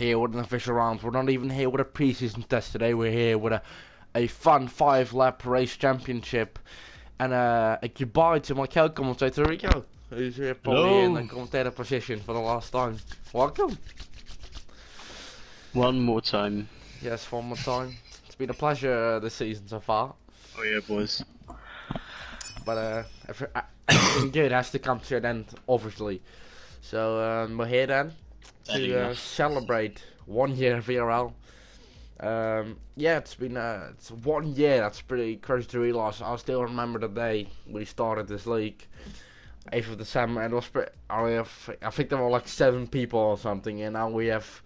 here with an official round. We're not even here with a pre-season test today. We're here with a fun 5-lap race championship. And a goodbye to my co-commentator Rico, who's here probably in Hello. the commentator position for the last time. Welcome. One more time. Yes, one more time. It's been a pleasure this season so far. Oh yeah, boys. But everything good has to come to an end, obviously. So we're here then to celebrate 1 year of VRL. Yeah, it's been it's 1 year. That's pretty crazy to realize. I still remember the day we started this league, 8th of December, and it was I think there were like 7 people or something, and now we have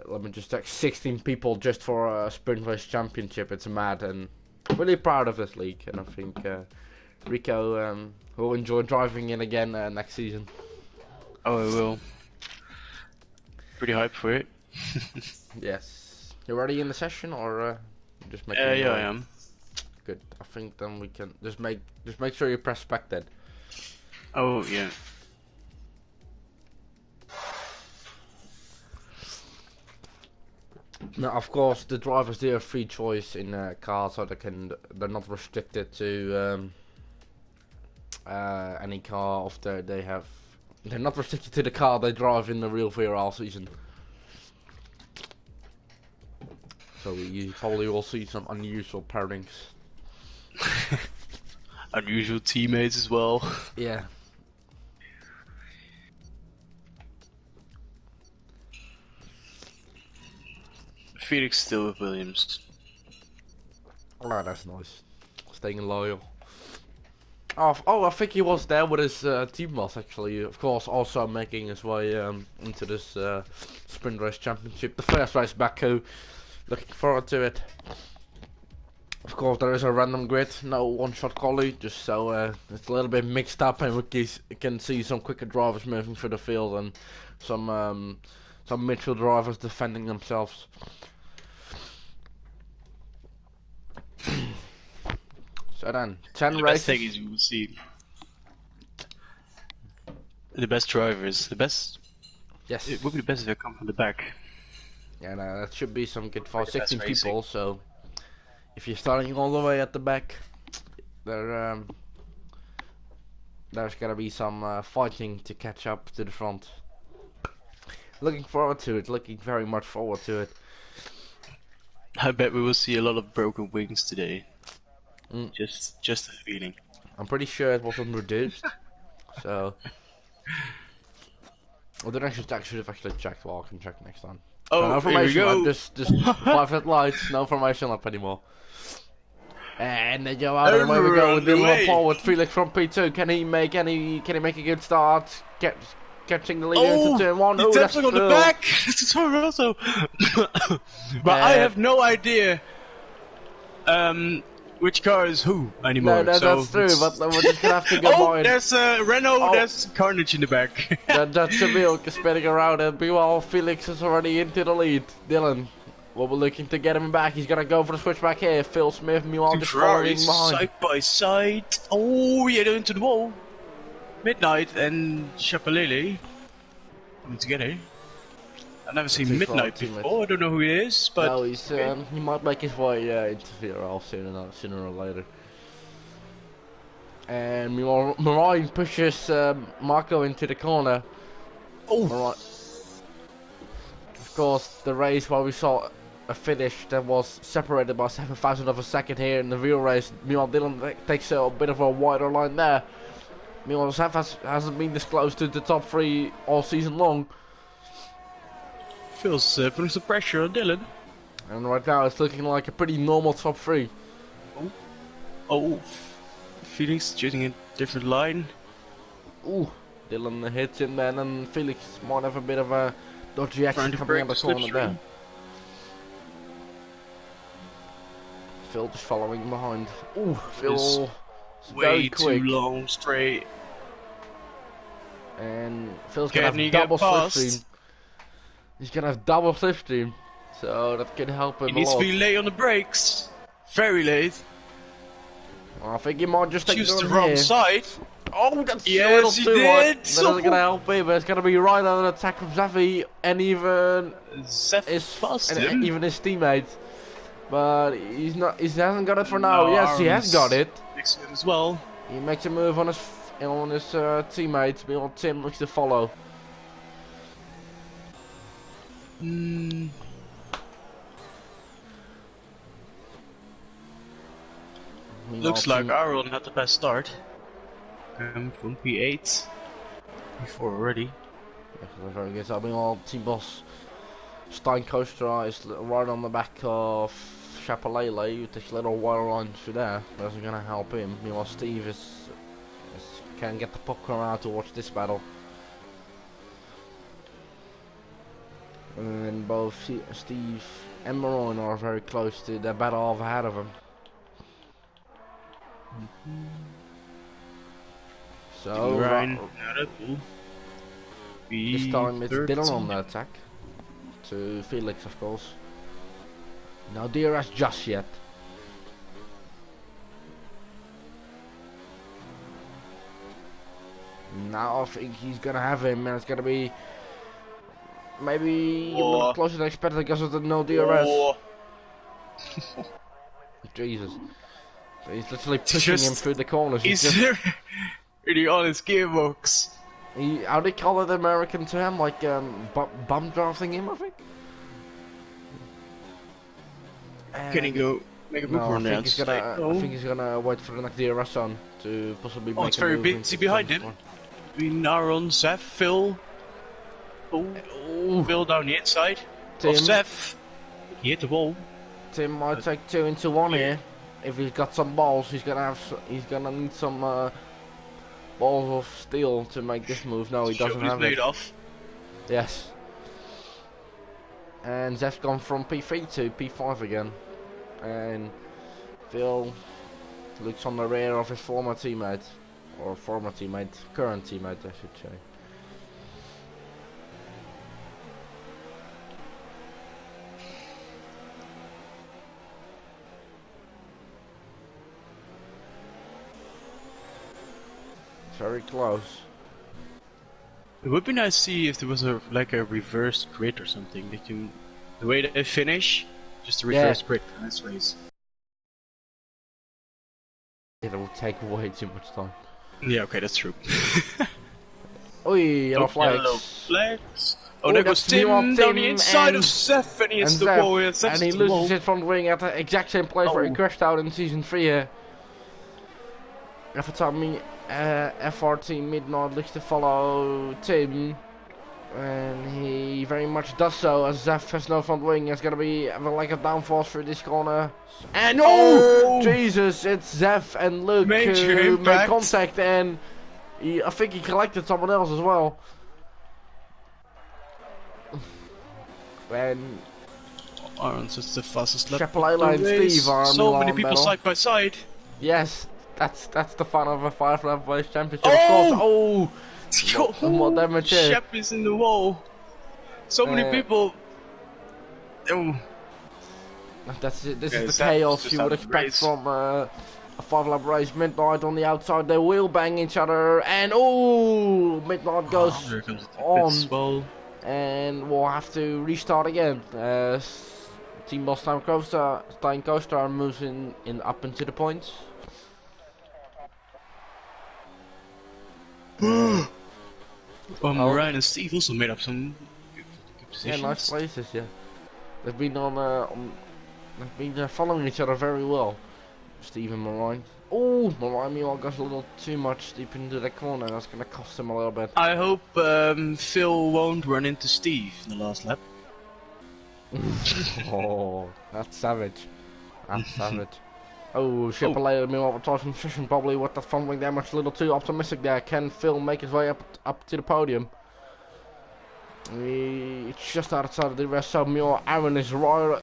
let me just check, 16 people just for a sprint race championship. It's mad, and I'm really proud of this league, and I think Rico will enjoy driving in again next season. Oh, I will. Pretty hyped for it. Yes. You ready in the session, or just making? Yeah, I am. Good. I think then we can just make sure you press spec then. Oh yeah. Now, of course, the drivers do have free choice in cars, so they're not restricted to any car of they have. They're not restricted to the car they drive in the real VRL season. So you probably will see some unusual pairings. Unusual teammates as well. Yeah. Felix still with Williams. Oh, that's nice. Staying loyal. Oh, I think he was there with his team boss actually. Of course, also making his way into this sprint race championship. The first race Baku. Looking forward to it. Of course, there is a random grid, no one-shot quali, just so it's a little bit mixed up, and we can see some quicker drivers moving through the field and some midfield drivers defending themselves. So then, 10 The races. best thing is we will see the best drivers. The best. Yes. It would be the best if they come from the back. Yeah, no, that should be some good for Like the best 16 racing. people. So if you're starting all the way at the back, there's gonna be some fighting to catch up to the front. Looking forward to it. Looking very much forward to it. I bet we will see a lot of broken wings today. Mm. Just a feeling. I'm pretty sure it wasn't reduced. So I didn't actually check. Should have actually checked. Well, I can check next time. Oh, No here we information. go. Just 5 red lights. No information up anymore. And they go out, and away we go with Dylan Paul with Felix from P2. Can he make a good start? Catching the leader into turn 1. Oh, that's on the Phil. back. This is Rosso. But I have no idea which car is who anymore. No, so that's true. But we're just gonna have to go oh, by. there's Renault. Oh. There's Carnage in the back. That's Seville spinning around, and meanwhile Felix is already into the lead. Dylan, well, we're looking to get him back. He's gonna go for the switchback here. Phil Smith, meanwhile, Two just following Ferraris behind. side by side. Oh, yeah, they're into the wall. Midnight and Chapelele coming together. I've never seen his Midnight teammate. before. I don't know who he is, but No, he's he might make his way into VRL sooner or later. And meanwhile, Marine pushes Marco into the corner. oh, Marine. Of course, the race where we saw a finish that was separated by 7,000 of a second here in the real race. Meanwhile, Dylan takes a bit of a wider line there. Meanwhile, Saf hasn't been disclosed to the top 3 all season long. feels putting some pressure on Dylan. And right now, it's looking like a pretty normal top 3. Oh, Felix choosing a different line. Ooh, Dylan hits him then, and Felix might have a bit of a dodgy action Trying to coming break out the the corner slipstream. there. Phil just following behind. Ooh, Phil is very Way quick. too long straight. And Phil's Can gonna he have get double past? slipstream. He's gonna have double slipstream, so that could help him He a needs to lot. be late on the brakes. Very late. I think he might just take Choose the the wrong here. side. Oh, that's a Yes, little he too did. hard. That isn't gonna help him, but it's gonna be right on an attack from Zeffy and even Zeph passed him. even his teammate. But he hasn't got it for now. No, Yes, he has Aaron's got it. next to him as well. He makes a move on his teammate. Meanwhile, Tim looks to follow. Hmm. Looks like Aaron had the best start. From P8 before already. Yeah, very good. So meanwhile, team boss Stein Coaster is right on the back of Chapelele, who takes a little while on through there. That's gonna help him. Meanwhile, Steve can get the popcorn out to watch this battle. And both Steve and Maron are very close to the battle ahead of him. So this time it's Dylan on the attack. To Felix, of course. No DRS just yet. Now I think he's gonna have him, and it's gonna be maybe a little closer than expected because of the no DRS. Jesus. He's literally pushing him through the corners. He's really on his gearbox. How do they call it American term? Like bum drafting him, I think? Can he go make a move on I think he's gonna wait for the next DRS on to possibly make a move. It's very busy behind him. Between Aaron, Zeph, Phil. Phil down the inside. Tim. Zeph. He hit the wall. Tim might take 2 into 1 here. If he's got some balls, he's gonna need some balls of steel to make this move. No, he doesn't have it. Off. Yes. And Zeph's gone from P3 to P5 again. And Phil looks on the rear of his former teammate. Or former teammate, current teammate I should say. Very close. It would be nice to see if there was a reverse grid or something. The way they finish, just a reverse grid in this race. It will take way too much time. Yeah, okay, that's true. Oi, yellow flags. Yellow flags. Oh, there goes Tim down the inside of Zeph, and he hits the wall. And he loses it from the wing at the exact same place where he crashed out in Season 3 here. Every time FRT Midnight looks to follow Tim, and he very much does so as Zeph has no front wing. It's gonna be like a downforce through this corner. And oh, Jesus, it's Zeph and Luke who make contact, and I think he collected someone else as well. And Aaron's just the fastest lap. Chapelele and Steve are so many people side by side. Yes. That's the fun of a 5-lap race championship. Oh! And what damage here. Shep is in the wall. So many people. Oh. This is the chaos you would expect from a 5-lap race. Midnight on the outside, they will bang each other, and oh! Midnight goes on, and we'll have to restart again. Team boss Stein Coaster moves in up into the points. Ryan and Steve also made up some good positions. Yeah, nice places. Yeah, they've been following each other very well. Steve and Marine. Oh, Marine meanwhile goes a little too much deep into the corner. That's gonna cost him a little bit. I hope Phil won't run into Steve in the last lap. Oh, that's savage. That's savage. Oh, Chapelele meanwhile advertising session probably with that front wing damage a little too optimistic there. Can Phil make his way up to the podium? It's just outside of the rest, so meanwhile Aaron is right.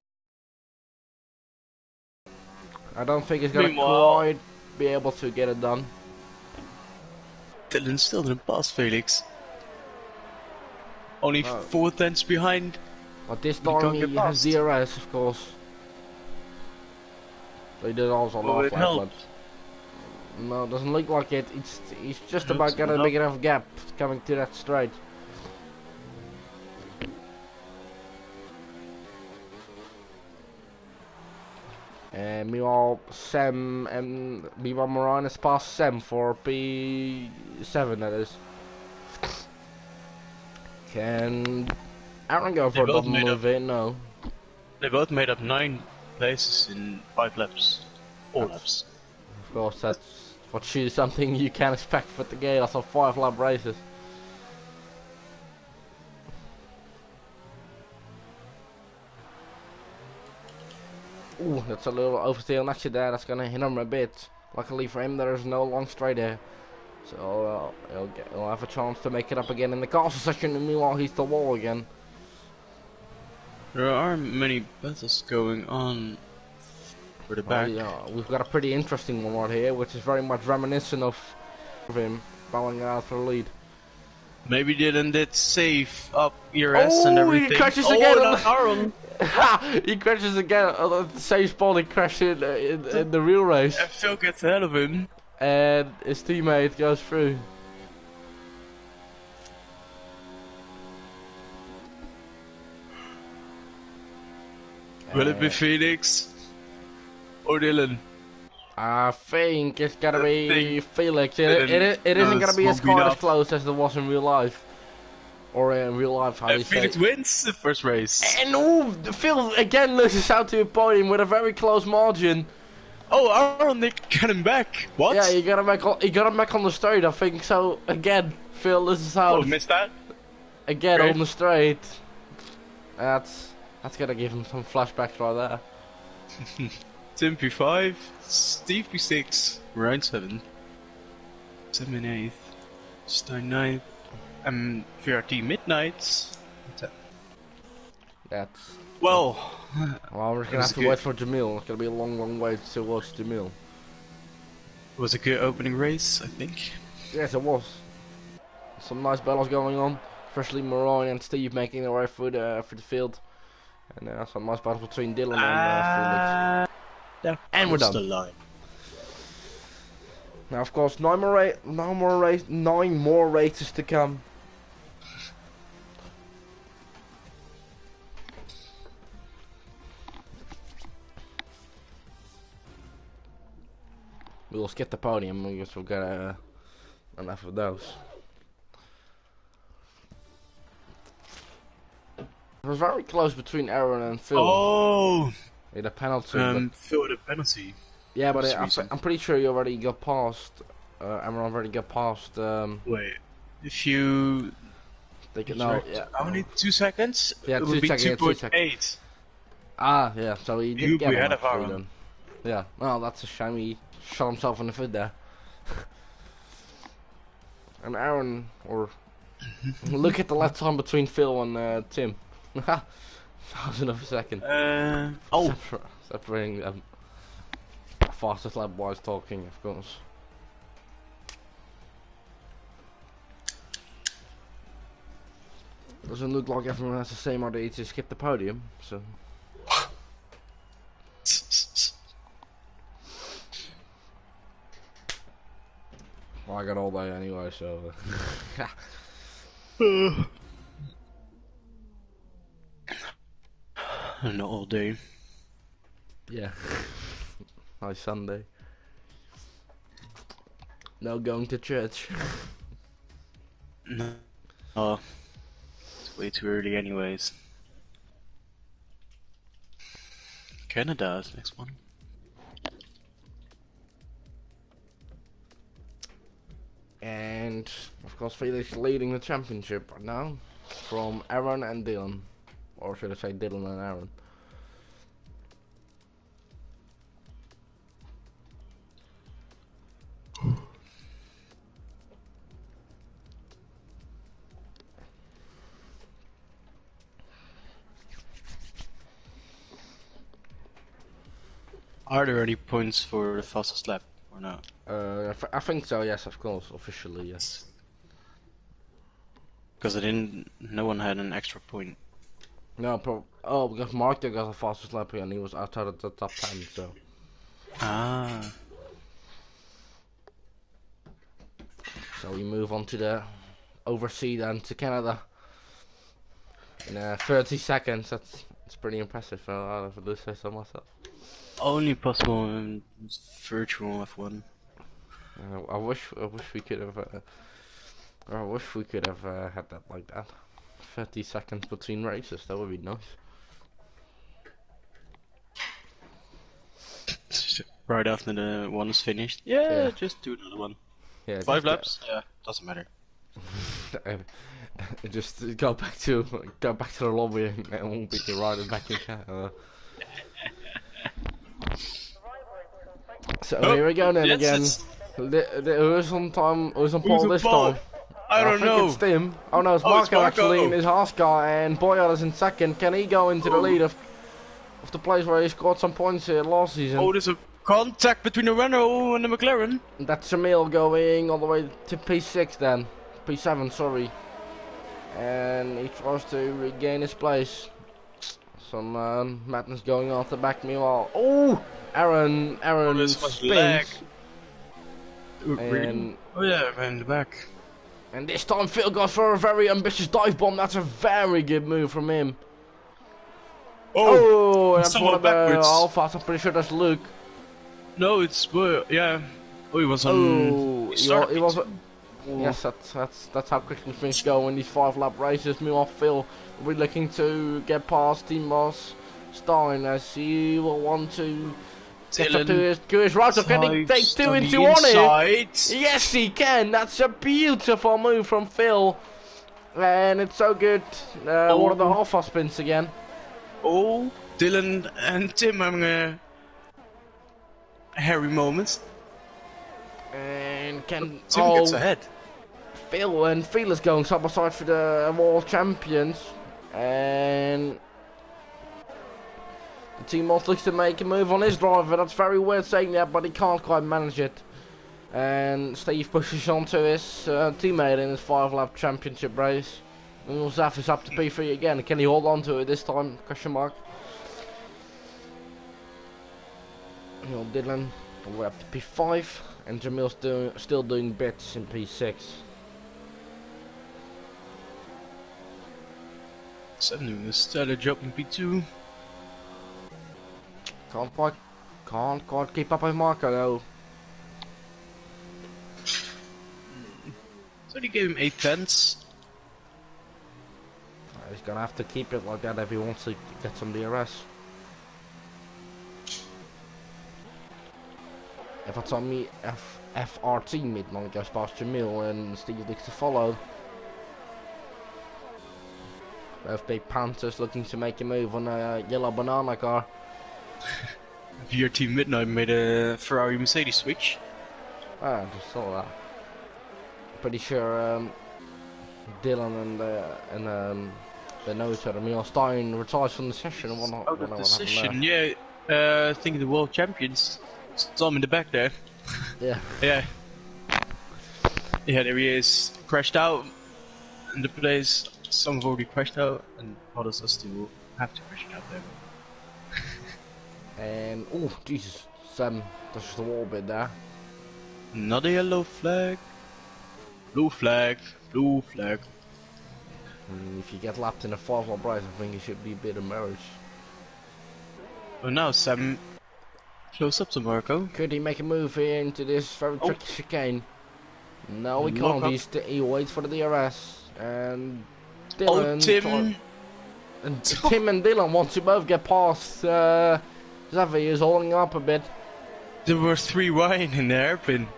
I don't think he's gonna quite be able to get it done. Dylan still didn't pass Felix. Only 4 tenths behind. But this time he has DRS, of course. They did also last lap. No, doesn't look like it. He's just Nope, about got a nope. big enough gap coming to that straight. And meanwhile, Sam and meanwhile Moran has passed Sam for P7. That is. Can Aaron go for a double move in? No. They both made up 9 places in 5 laps. 4 laps. Of course, that's something you can expect for the game. That's on 5-lap races. Ooh, that's a little oversteer next to there. That's gonna hit him a bit. Luckily for him, there is no long straight there, so he'll have a chance to make it up again in the castle section. And meanwhile, he's the wall again. There are many battles going on for the back. Yeah, we've got a pretty interesting one right here, which is very much reminiscent of him battling out for the lead. Maybe Dylan did save up ERS and everything. He crashes again on the Aaron. He crashes again on the same spot he crashed in the real race. And Phil gets ahead of him. And his teammate goes through. Will it be Phoenix or Dylan? I think it's gotta be Felix. It isn't gonna be as close as it was in real life. Or in real life, how do you say? Felix wins the first race. And Phil again loses out to a podium with a very close margin. Oh, Aaron, they got him back. What? Yeah, he got him back on the straight. I think so. Again, Phil loses out. Oh, missed that. Again Great. on the straight. That's gonna give him some flashbacks right there. Tim P5, Steve P6, Ryan 7, Sam in 8th, Stein 9th, and VRT Midnight. That's. Well, We're gonna have to wait for Jamil. It's gonna be a long wait to watch Jamil. it was a good opening race, I think. Yes, it was. Some nice battles going on, especially Moran and Steve making their way through the field, and some nice battles between Dylan and Felix. And we're done. Now, of course, 9 more races to come. We'll skip the podium. I guess we'll get enough of those. It was very close between Aaron and Phil. Oh! In a penalty. Phil with a penalty. Yeah, but I'm pretty sure you already got past. Aaron already got past. Wait, if you. No, yeah. How many? 2 seconds? Yeah, it would 2 be seconds. 2.8. Ah, yeah. So he did get be ahead him, of Aaron. then. Yeah. Well, that's a shame. He shot himself in the foot there. And Aaron, or look at the lap time between Phil and Tim. That was another second. Separating them. Fastest lap wise talking, of course. Doesn't look like everyone has the same idea to skip the podium, so. Well, I got all day anyway, so. Not all day. Yeah. Nice Sunday. No going to church. No. Oh. It's way too early anyways. Canada is next one. And of course Felix leading the championship right now from Aaron and Dylan. Or should I say Dylan and Aaron. Are there any points for the fastest lap or not? I think so, yes, of course, officially, yes. Because no one had an extra point. No, because Mark got the fastest lap and he was outside of the top 10, so. Ah. So we move on to the overseas then to Canada in 30 seconds. That's pretty impressive. I do say so myself. Only possible in virtual F1. I wish we could have. I wish we could have had that like that. 30 seconds between races. That would be nice. Right after the one is finished. Yeah, just do another one. Yeah, 5 laps. Yeah, doesn't matter. just go back to the lobby and we'll be riding back in Canada. So here we go then again. Who's on time? Who's on pole this time? I don't know. I think it's Tim. Oh no, it's Marco actually in his Haas car, and Boyard is in second. Can he go into the lead of the place where he scored some points last season? Oh, there's a contact between the Renault and the McLaren. That's Jamil going all the way to P6 then. P7, sorry. And he tries to regain his place. Some madness going on at the back meanwhile. Oh! Aaron spins. And oh yeah, in the back. And this time Phil goes for a very ambitious dive bomb. That's a very good move from him. Oh, that's one of the Alphas. I'm pretty sure that's Luke. No, it's yeah. Oh, he was on. Oh, he was. Yes, that's how quickly things go in these 5-lap races. Meanwhile, Phil will be looking to get past Team Boss Stein as he will want to get up to his right. So can he take 2 into 1 here? Yes, he can. That's a beautiful move from Phil, and it's so good. One of the Alpha spins again. Oh, Dylan and Tim having a hairy moment. And Tim gets ahead. Phil and Felix going side by side for the world champions, and the team also looks to make a move on his driver. That's very weird saying that, but he can't quite manage it. And Steve pushes on to his teammate in his 5-lap championship race. And Zaf is up to P3 again. Can he hold on to it this time? Question mark. Dylan all the way up to P5, and Jamil's still doing bits in P6. Sam doing a stellar job in P2. Can't quite keep up with Marco though. So they gave him 8 tenths. He's gonna have to keep it like that if he wants to get some DRS. If it's on me, FRT Midnight goes past Jamil and Steve looks to follow. Both big Panthers looking to make a move on a yellow banana car. Your team Midnight made a Ferrari Mercedes switch. I just saw that. Pretty sure Dylan and they know each other. Meanwhile, Stein retires from the session and whatnot. Oh, the session, yeah. I think the world champions. Saw him in the back there. Yeah. Yeah. Yeah, there he is. Crashed out in the place. Some have already crashed out, and others are still have to crash out there. And oh Jesus, Sam touches the wall a bit there. Another yellow flag. Blue flag. Blue flag. If you get lapped in a 5-lap race, I think it should be a bit embarrassed. Oh, now Sam close up to Marco. Could he make a move here into this very tricky chicane? No, he can't. He waits for the DRS. And Dylan. Tim. Tim and Dylan want to both get past. Xavi is holding up a bit. There were 3 wide in the hairpin.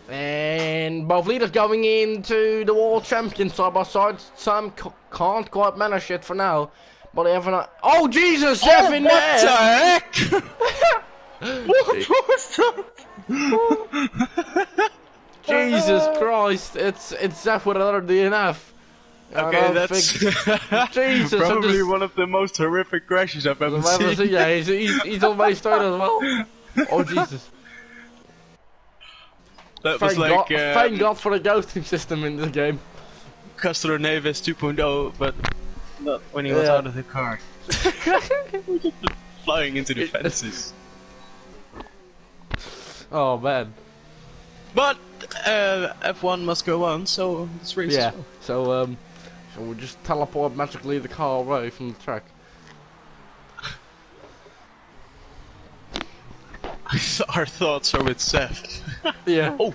And both leaders going into the world champion side by side. Sam can't quite manage it for now. But they have an. Oh Jesus! Jeff in there! What the heck? What was that? Jesus Christ! It's Jeff with another DNF. Okay, that's Jesus, probably one of the most horrific crashes I've ever seen. Yeah, he's on my start as well. Oh Jesus! That was like thank God for the ghosting system in this game. Castro Neves 2.0, but not when he was out of the car. Flying into the fences. Oh man. But F1 must go on, so let's race Yeah. as well. So so we'll just teleport magically the car away from the track. Our thoughts are with Seth. Yeah. Oh,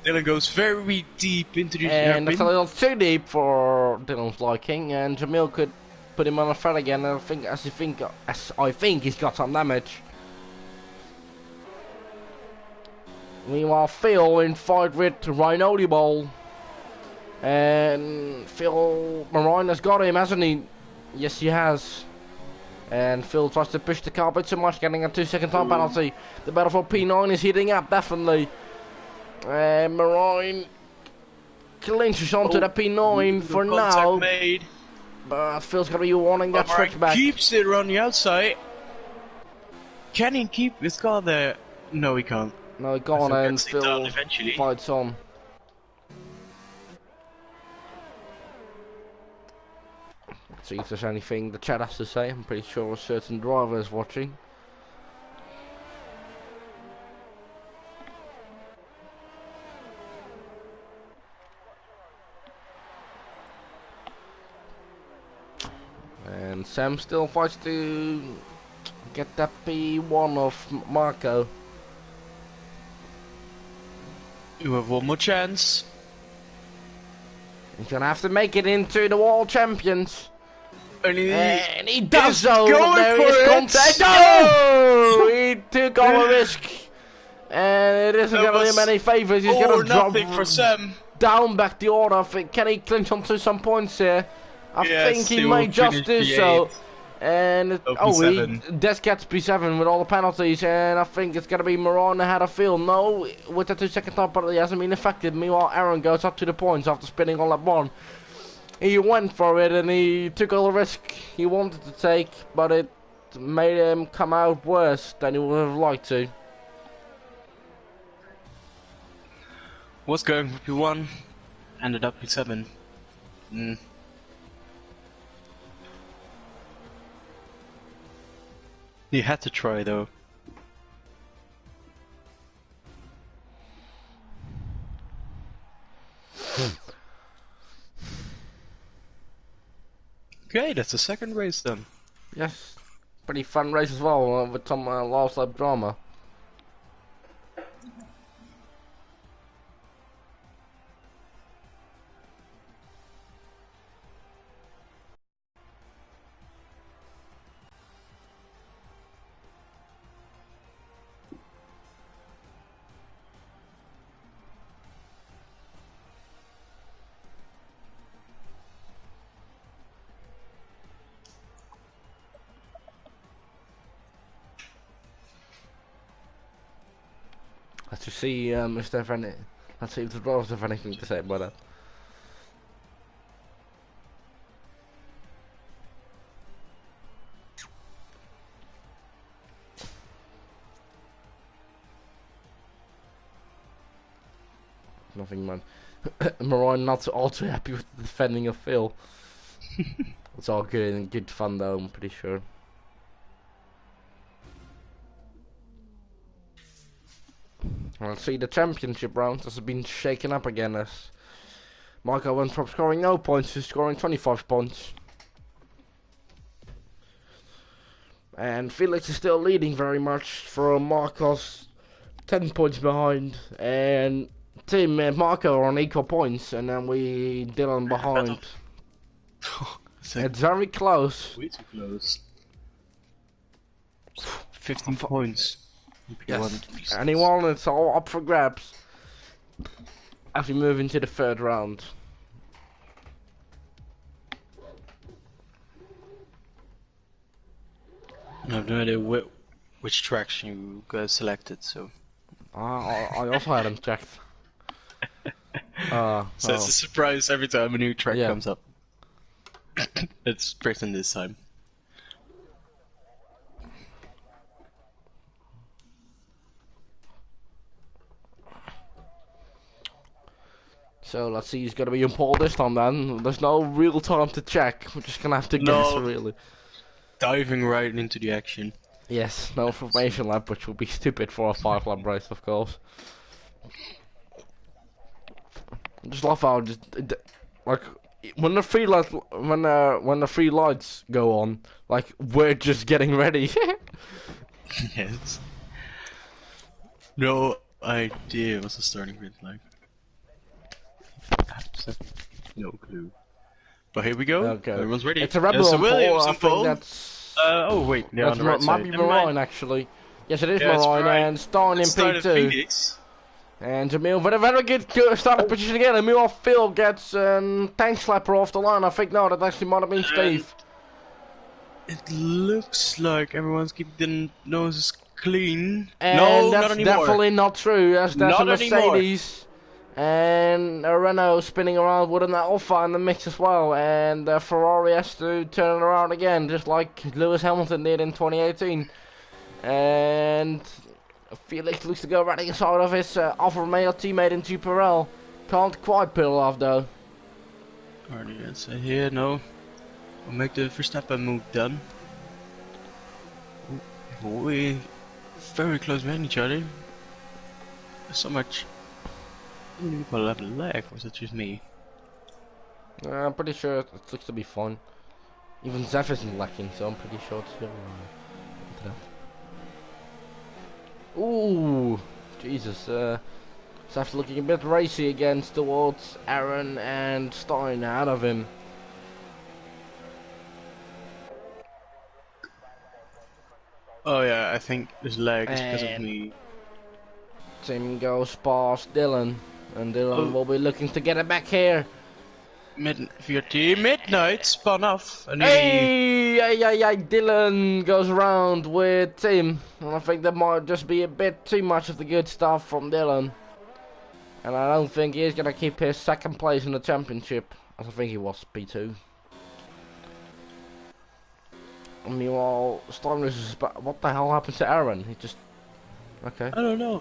Dylan goes very deep into the And that's a hairpin. little too deep for Dylan's liking, and Jamil could put him on a thread again. And I think he's got some damage. Meanwhile, Phil in fight with Rhinoli Ball, and Phil Marine has got him, hasn't he? Yes, he has. And Phil tries to push the car a bit too much, getting a 2-second time penalty. The battle for P9 is heating up, definitely. And Marine clinches onto the P9 for now. Made. But Phil's gonna be wanting that Marine stretch back. keeps it on the outside. Can he keep his car there? No, he can't. No, go on, and Phil eventually. fights on. See if there's anything the chat has to say. I'm pretty sure a certain driver is watching. And Sam still fights to get that P1 of Marco. You have one more chance. He's gonna have to make it into the World Champions. And he does so. Going There for is it. contact. Oh! He took on a risk, and it isn't That gonna do was him any favors. He's all gonna or drop nothing for Sam. down back the order. I think, can he clinch onto some points here? I Yes, think he he will may just finish do P8. so. And P7. Des gets P7 with all the penalties, and I think it's gonna be Moran ahead of Phil. No, with the 2-second time penalty, hasn't been affected. Meanwhile, Aaron goes up to the points after spinning on that one. He went for it and he took all the risk he wanted to take, but it made him come out worse than he would have liked to. Was going for P1, ended up P7. He had to try though. Okay, that's the second race then. Yes, pretty fun race as well, with some last lap drama. Let's just see if there's any. Let's see if the drivers have anything to say about that. Nothing, man. Marine not all too happy with the defending of Phil. It's all good and good fun though, I'm pretty sure. Let's see, the championship round has been shaken up again as Marco went from scoring no points to scoring 25 points. And Felix is still leading very much from Marcos 10 points behind. And Tim and Marco are on equal points, and then we Dylan behind. It's very close. Way too close. 15 points. Yes. Anyone, it's all up for grabs as we move into the third round. I have no idea which tracks you guys selected, so. I also had them checked. So it's a surprise every time a new track Yeah. comes up. It's Britain this time. So let's see who's gonna be on pole this time then. There's no real time to check. We're just gonna have to guess really. Diving right into the action. Yes, no formation lap, which will be stupid for a 5-lap race, of course. Just love how like when the three lights when the three lights go on, like we're just getting ready. Yes. No idea what's the starting grid like. Absolutely no clue. But here we go. Okay. Everyone's ready. It's a Rebel There's a on pole. Williams I on think pole. that's. Oh wait, yeah, on the right might side. be Never mind. Marine actually. Yes, it is Yeah, it's Marine Marine. and Stein in Start of P2. Phoenix. And Jamil, but a very good starting position again. Emil Phil gets tank slapper off the line. I think no, that actually might have been Steve. It looks like everyone's keeping the noses clean. And no, that's not anymore. definitely not true. As there's Not a Mercedes and a Renault spinning around with an Alfa in the mix as well. And Ferrari has to turn it around again, just like Lewis Hamilton did in 2018. And Felix looks to go right inside of his Alfa Romeo teammate in G-Perel. Can't quite pull off though. Already answer here, no. We'll make the Verstappen move done. We very close behind each other. There's so much. People have lag, or is it just me? I'm pretty sure it looks to be fun. Even Zeph isn't lacking, so I'm pretty sure it's still Ooh, Jesus. Zeph's looking a bit racy again towards Aaron and Stein out of him. Oh yeah, I think this lag is because of me. Tim goes past Dylan, and Dylan will be looking to get it back here. VRT Midnight spun off. And Hey, Dylan goes around with Tim, and I think that might just be a bit too much of the good stuff from Dylan. And I don't think he's gonna keep his second place in the championship, as I think he was P2. Meanwhile, Storm is what the hell happened to Aaron? He just okay. I don't know.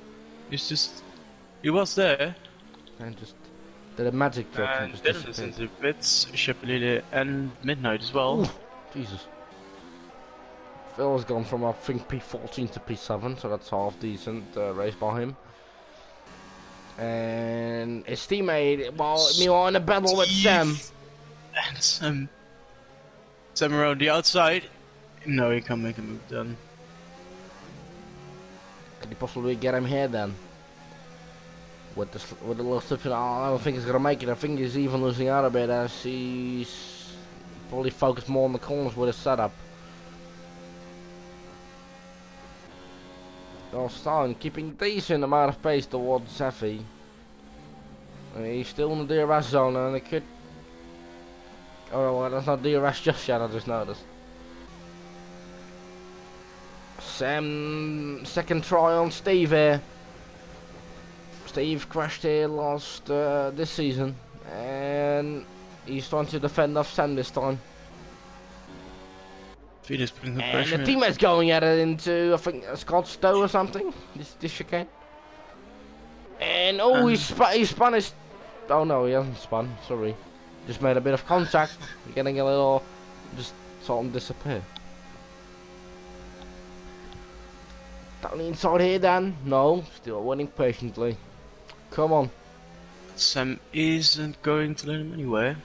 It's just he was there and just did a magic trick and just Dylan is into bits, Chapelile and Midnight as well. Ooh, Jesus. Phil has gone from I think P14 to P7, so that's half decent race by him. And his teammate, well, meanwhile in a battle with Sam. And Sam around the outside. No, he can't make a move done. Can he possibly get him here then? With the little slip, I don't think he's gonna make it. I think he's even losing out a bit as he's probably focused more on the corners with his setup. Stein keeping decent amount of pace towards Zeffy. He's still in the DRS zone and it could... Oh well, that's not DRS just yet, I just noticed. Sam, second try on Steve here. Steve crashed here last this season and he's trying to defend off Sam this time. And the teammate's going at it into, I think, Scott Stowe or something. This chicane. And oh, he spun his. Oh no, he hasn't spun. Sorry, just made a bit of contact. Getting a little, just saw him disappear. Down the inside here, Dan. No, still waiting patiently. Come on. Sam isn't going to let him anywhere.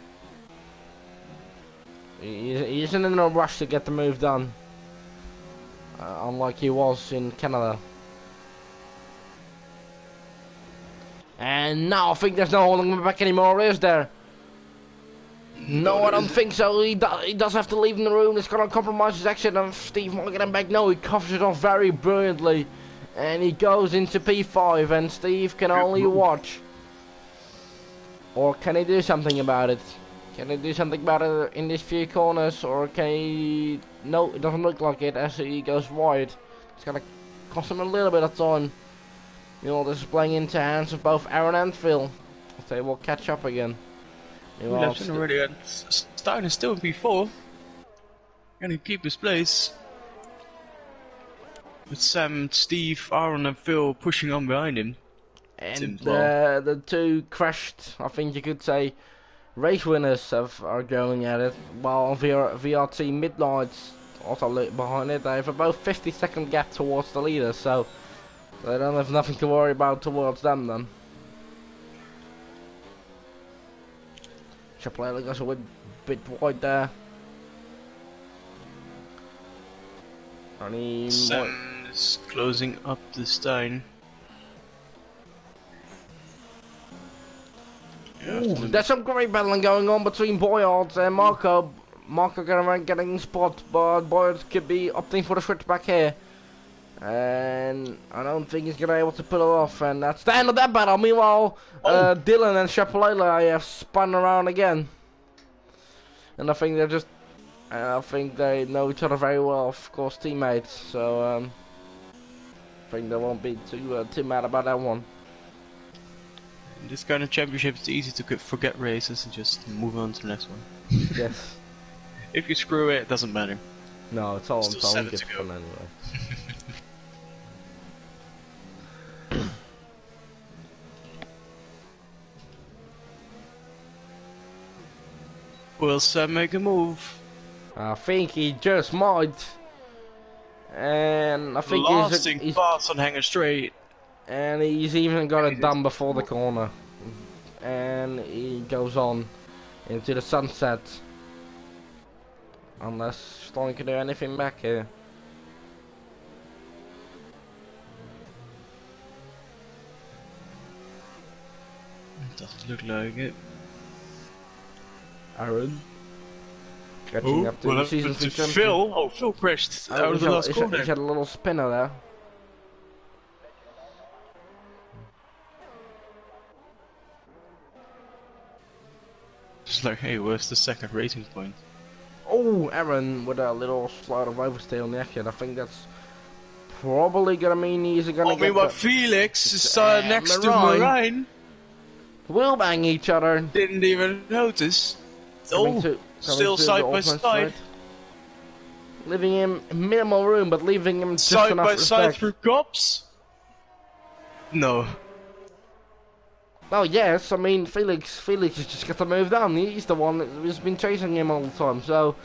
He isn't in a rush to get the move done, unlike he was in Canada. And now I think there's no holding him back anymore, is there? No, I don't think so. He does have to leave in the room. It's gonna compromise his exit, and Steve might get him back. No, he covers it off very brilliantly, and he goes into P5, and Steve can only watch. Or can he do something about it? Can he do something about it in these few corners, or can he... No, it doesn't look like it as he goes wide. It's gonna cost him a little bit of time. You know, this is playing into hands of both Aaron and Phil. They will catch up again. We left him already, and Stein is still in P4. Gonna keep his place. With Sam, Steve, Aaron and Phil pushing on behind him. And the two crashed, I think you could say, race winners are going at it, while VRT Midnight's also look behind it. They have about 50-second gap towards the leader, so they don't have nothing to worry about towards them then. Chaparella goes a bit wide there. Sam is closing up the Stein. Ooh, there's some great battling going on between Boyard and Marco. Marco getting spot, but Boyard could be opting for the switchback here. And I don't think he's gonna be able to pull it off, and that's the end of that battle. Meanwhile, Dylan and Chaparella have spun around again. And I think they know each other very well, of course, teammates. So I think they won't be too mad about that one. In this kind of championship, it's easy to forget races and just move on to the next one. Yes. If you screw it, it doesn't matter. No, it's all Still good 7 to go. fun anyway. Will Sam make a move? I think he just might. And I think Lasting pass on Hanger Straight. And he's even got it done before the corner. And he goes on into the sunset. Unless Stein can do anything back here. Doesn't look like it. Aaron. Catching up to the season to Phil? Oh, Phil crashed out of the last corner. He had a little spinner there. Just like, hey, where's the second racing point? Oh, Aaron with a little slide of overstay on the exit. I think that's probably gonna mean he's gonna get. Meanwhile, Felix is next to Marine. Will bang each other. Didn't even notice. Still side by side. Leaving him minimal room, but leaving him just side enough by respect. side through cops. No. Well, yes, I mean, Felix has just got to move down. He's the one who's been chasing him all the time, so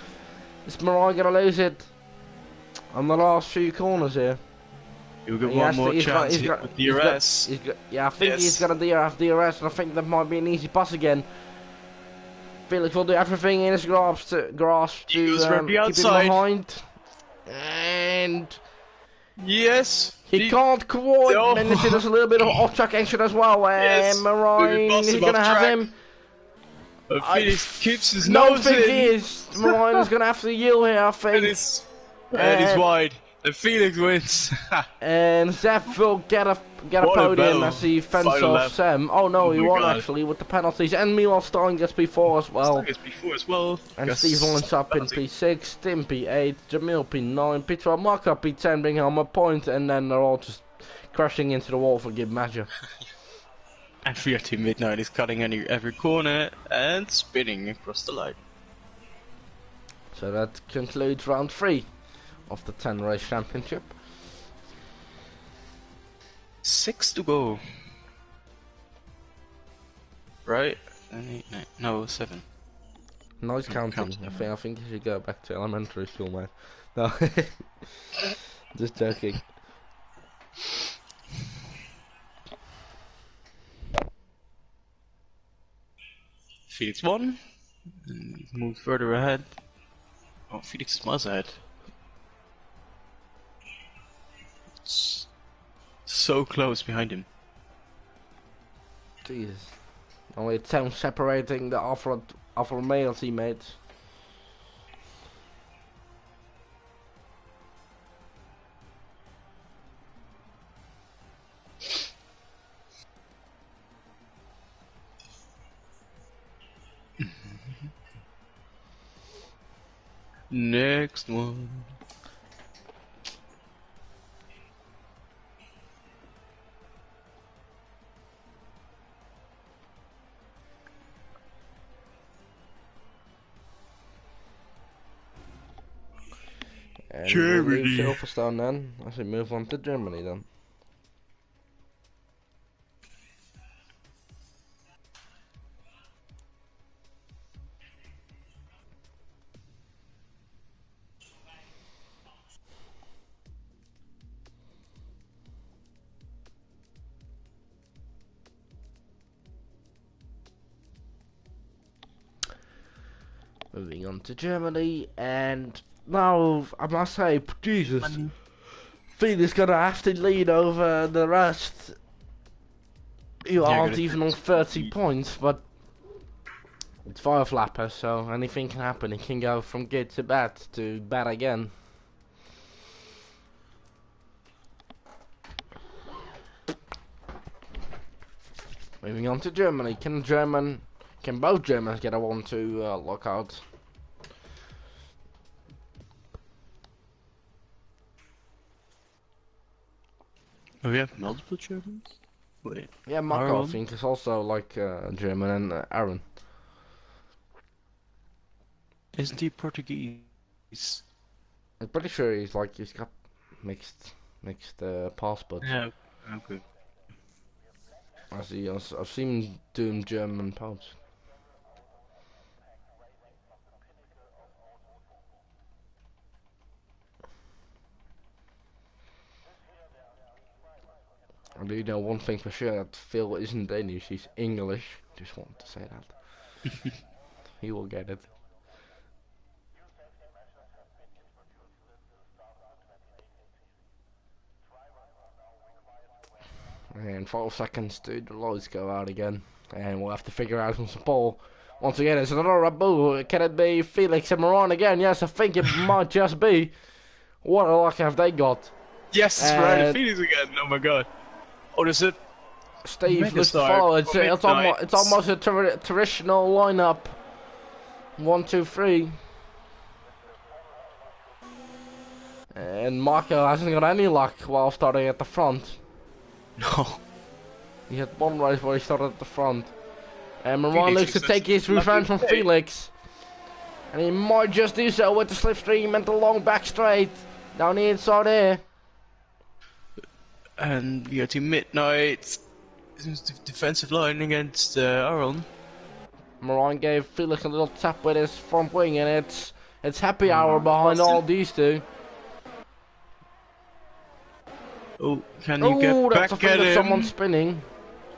is Mariah gonna lose it on the last few corners here? He'll get one more chance with DRS. I think he's gonna DRS, and I think that might be an easy pass again. Felix will do everything in his grasp to keep him behind. And yes, he can't quite manage it. There's a little bit of off-track action as well. And Marine is gonna have him. Felix keeps his nose in. No, he is. Marine is gonna have to yield here, I think. And he's wide. And Felix wins. And Zeph will get a podium as he fends off Sam. Oh no, he won actually with the penalties. And meanwhile, Stein gets P4 as well. Stein gets P4 as well. And Steve lines up in P6, Tim P8, Jamil P9, P12, Marco P10, bring home a point, and then they're all just crashing into the wall for good measure. And Fiat Midnight is cutting every corner and spinning across the line. So that concludes round 3 of the 10 race championship. 6 to go. Right? 8, 9, no, 7. Nice counting. I think you should go back to elementary school, man. No, just joking. Felix won. And moved further ahead. Oh, Felix is miles ahead. It's so close behind him. Jesus. Only 10 separating the Alfa Romeo teammates. Next one. And Germany. we'll leave Silverstone then, as we move on to Germany then. Moving on to Germany, and now I must say, Jesus, Felix got a hefty lead over the rest. You aren't even on 30 points, but it's 5 lappers, so anything can happen. It can go from good to bad again. Moving on to Germany. Can both Germans get a 1-2 lockout? Oh, we have multiple Germans? Wait. Yeah, Marco I think is also like German, and Aaron. Isn't he Portuguese? I'm pretty sure he's got mixed passports. Yeah, okay. I've seen him doing German posts. I do know one thing for sure, that Phil isn't Danish, he's English. Just wanted to say that. He will get it. And 12 seconds to the lights go out again. And we'll have to figure out who's the ball. Once again, it's another Rabu. Can it be Felix and Moran again? Yes, I think it might just be. What a luck have they got? Yes, it's right, Felix again. Oh my god. Oh, is it? Steve looks to follow. It's almost a traditional lineup. 1, 2, 3. And Marco hasn't got any luck while starting at the front. No. He had one race where he started at the front. And Moran looks to take his revenge from Felix. And he might just do so with the slipstream and the long back straight. Down the inside here. And we go to Midnight. Defensive line against Aaron. Moran gave Felix a little tap with his front wing, and it's happy hour behind all these two. Oh, can you get back at him? Someone spinning.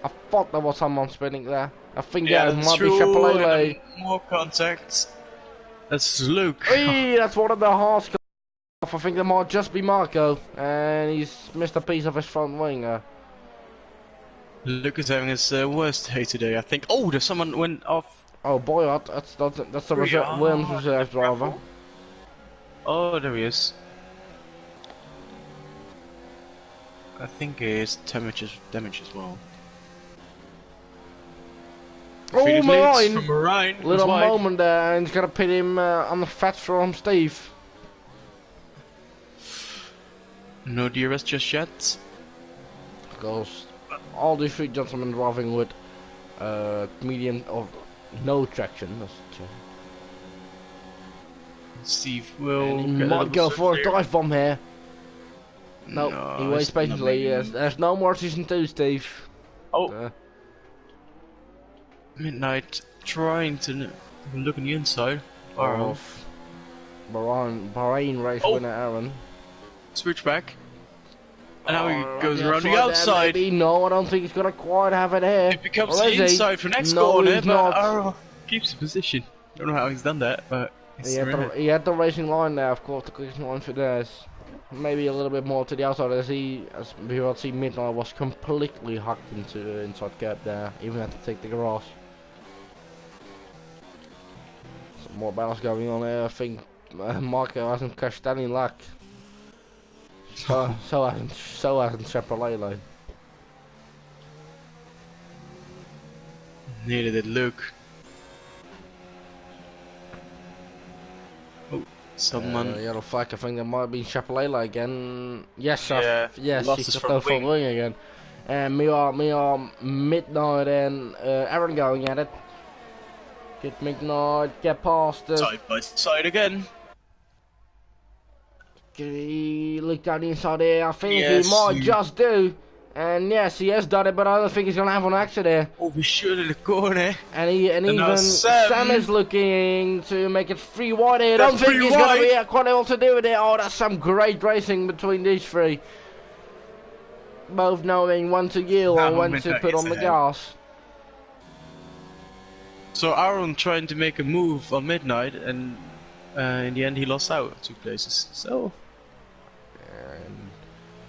I thought there was someone spinning there. I think it might be Chapelele. More contacts. That's Luke. Hey, that's one of the halves. I think it might just be Marco, and he's missed a piece of his front wing. Luke is having his worst day today, I think. Oh, there's someone went off. Oh, Boyard, that's the Williams reserve driver. Oh, there he is. I think his damage as well. Oh, Moran! Little moment there, and he's gonna pit him on the fat from Steve. No DRS just yet. Because all these 3 gentlemen driving with medium or no traction. Steve will might go for a dive bomb here. No, he waits patiently. Yes, there's no more season 2, Steve. Oh. Midnight trying to look on the inside. Of Bahrain race winner Aaron. Switch back. And now he goes around the outside. No, I don't think he's gonna quite have it here. It becomes the inside for next corner, but Aaron keeps the position. I don't know how he's done that, but he had the racing line there, of course, the racing line for theirs. Maybe a little bit more to the outside, as we will see Midnight was completely hacked into the inside gap there, even had to take the grass. Some more battles going on there. I think Marco hasn't cashed any luck. So hasn't Chapelele. Neither did Luke. Oh, someone. Yellow flag. I think that might be Chapelele again. Yes, yes, he's got the front wing again. And me are Midnight and Aaron going at it. Get Midnight, get past us. Side by side again. Look down the inside here. I think he might just do. And yes, he has done it, but I don't think he's gonna have an accident there. Oh, we should in the corner. And even Sam is looking to make it 3 wide here. I don't think he's gonna be quite able to do it there. Oh, that's some great racing between these 3. Both knowing when to yield or when to put on the gas. So Aaron trying to make a move on midnight, and in the end he lost out 2 places. So And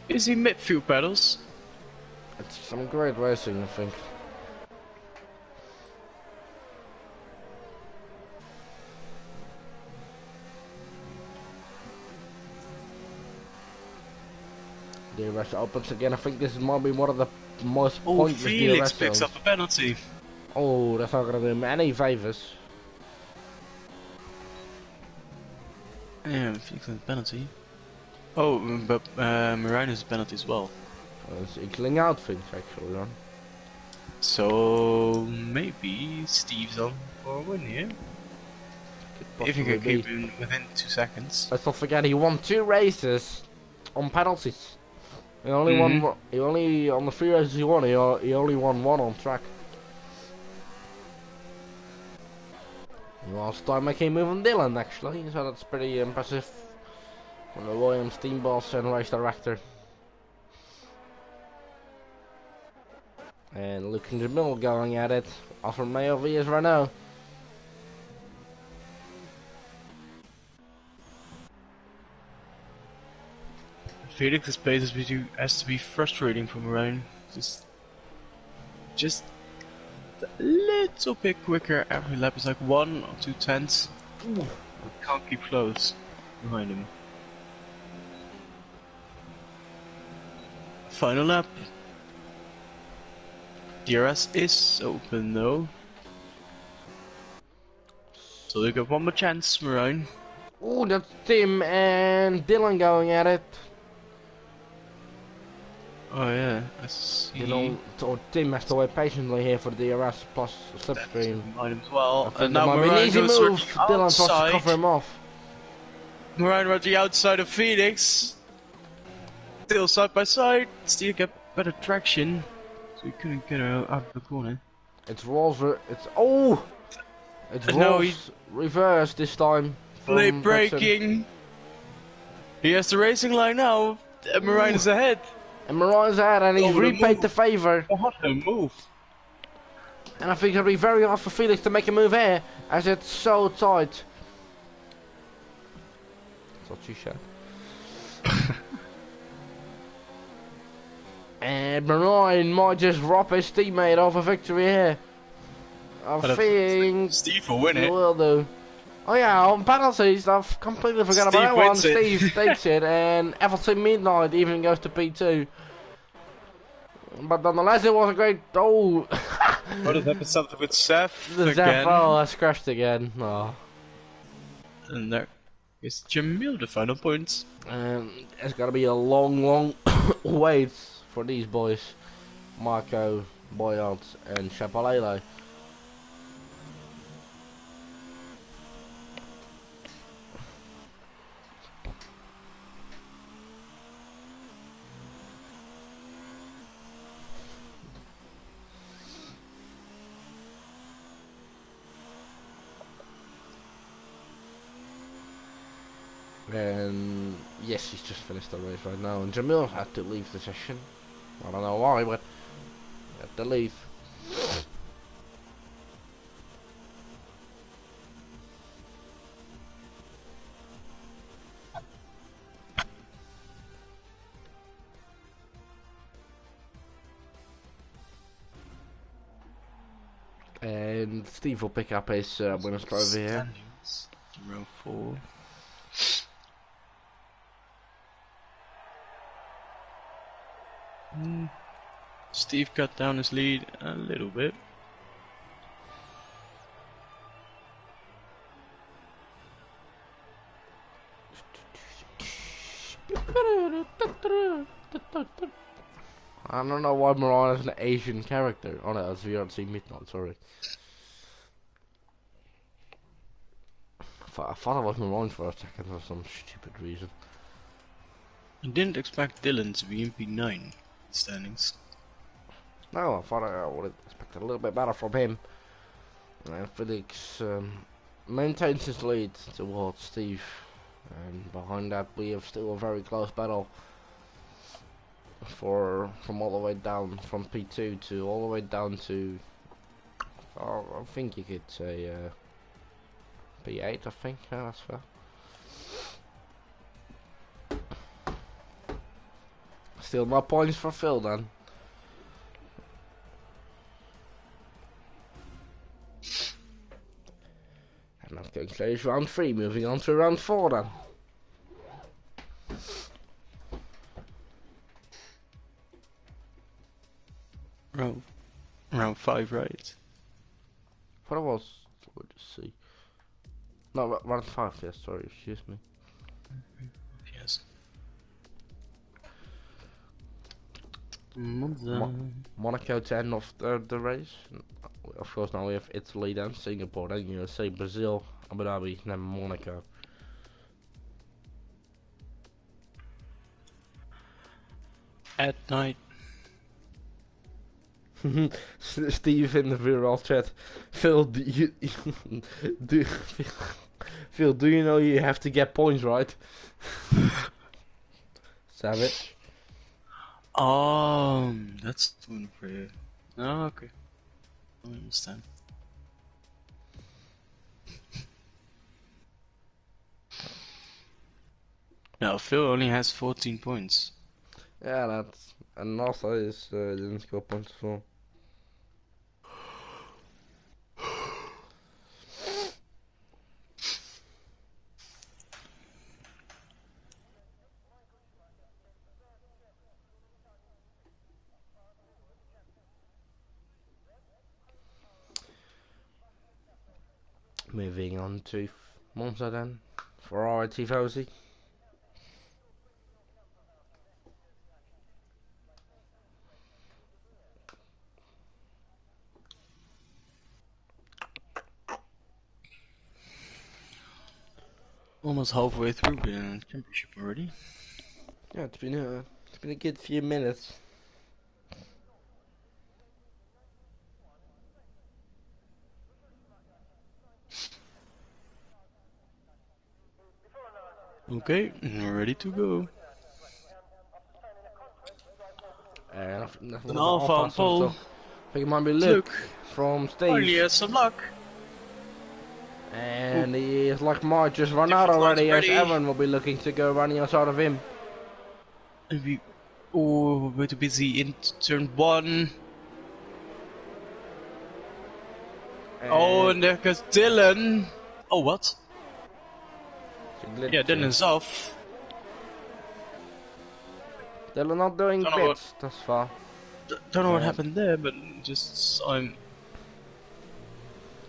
is he midfield battles? it's some great racing, I think. DRS opens again. I think this might be one of the most pointless Felix DRS picks zones. up a penalty. Oh, that's not going to do him any favours. Yeah, Felix has a penalty. Oh, but Marine has a penalty as well. It's equaling out things actually, on. So maybe Steve's on for a win here. If he can keep him within 2 seconds. Let's not forget he won 2 races on penalties. He only won. He only on the 3 races he won. He only won 1 on track. Last time I came move on Dylan actually, so that's pretty impressive from the Williams team boss and race director. And Luke and Jamil going at it. Alfa Romeo vs Renault. Felix's pace has to be frustrating for Marine. Just a little bit quicker every lap. It's like 1 or 2 tenths. Can't keep close behind him. Final lap. DRS is open though. So they got 1 more chance, Marine. Ooh, that's Tim and Dylan going at it. Oh yeah, I see. You know, so Tim has to wait patiently here for the DRS plus slipstream. Might as well. And now might be an Marine easy goes move. for the Dylan tries to outside. cover him off. Marine at the outside of Felix. Still side by side. Steve get better traction. So he couldn't get her out of the corner. It's Rolls. It's It's No, Rolls reverse this time. Late from braking. He has the racing line now. Marine is ahead. And Marine's ahead, and he's Oh, the repaid move. the favour. What a move. And I think it'll be very hard for Felix to make a move here, as it's so tight. That's what she said. And Marine might just rob his teammate of a victory here. I think Steve will win he it. will do. Oh yeah, on penalties, I've completely forgot Steve about that one. wins it. Steve takes it, and Everton Midnight even goes to P2. But nonetheless, it was a great. Oh, What has happened? Something with Seth the again. Zephyr has crashed again. Oh. And there is Jamil the final points. It's gotta be a long wait for these boys, Marco, Boyard, and Chapalele. And yes, he's just finished the race right now. And Jamil had to leave the session. I don't know why, but he had to leave. And Steve will pick up his winner's trophy here. Standings. Row 4. Steve cut down his lead a little bit. I don't know why Moran is an Asian character. Oh no, it's VRC Midnight, sorry. I thought it was Moran for a second for some stupid reason. I didn't expect Dylan to be in P9 standings. No, I thought I would have expected a little bit better from him. And Felix maintains his lead towards Steve. And behind that we have still a very close battle from all the way down from P2 to all the way down to Oh, I think you could say P8. I think that's fair. Still more points for Phil then. And that concludes round 3. Moving on to round 4 then. Round 5, right? What was? Let's see. No, round 5. Yes, sorry. Excuse me. Yes. Monaco to end of the race. Of course, now we have Italy, then Singapore, then USA, Brazil, Abu Dhabi, then Monaco. At night. Steve in the viral chat. Phil, do you Phil, do you know you have to get points, right? Savage. That's one for you. Oh, okay. I understand. Now Phil only has 14 points. Yeah, that's and also is didn't score points for. Moving on to Monza then, Ferrari Tifosi. Almost halfway through the championship already. Yeah, it's been a good few minutes. Okay, we're ready to go. And I think that's An one of the Alpha on Alphas, pole. so I think it might be Luke from Steve. Only has some luck. And he is like Mark just run Different out already, as lines ready. Aaron will be looking to go running outside of him. We're too busy in turn 1. And there goes Dylan. Oh, what? Yeah, Dylan's off. Dylan not doing Don't know bits thus far. Don't know what happened there, but just saw him.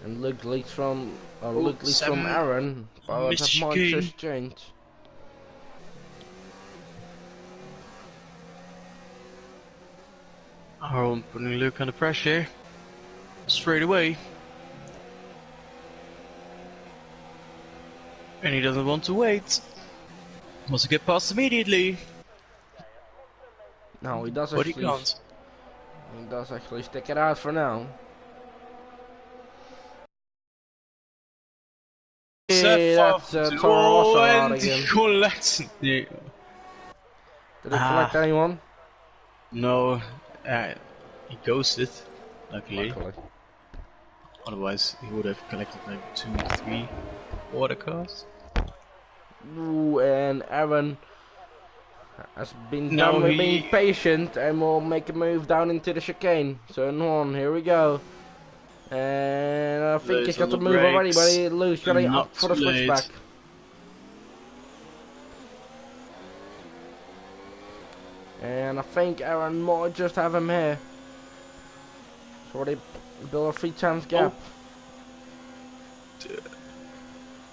And Luke leads from from Aaron, but that might Michigan. just change. Aaron putting Luke under pressure straight away. And he doesn't want to wait. Wants to get past immediately. No, he does But actually. he can't. He does actually stick it out for now. Yeah, that's Toro Rosso out and again. he collects. Yeah. Did he collect anyone? No, he ghosted, luckily. Luckily. Otherwise, he would have collected like 2, 3 water cars. Ooh, and Aaron has been No, done with he- being patient and will make a move down into the chicane. Turn 1, here we go. And I think Late he's got on the the move already, but brakes. he Luke's getting Not up for the too late. switchback. And I think Aaron might just have him here. So they build a 3 chance gap.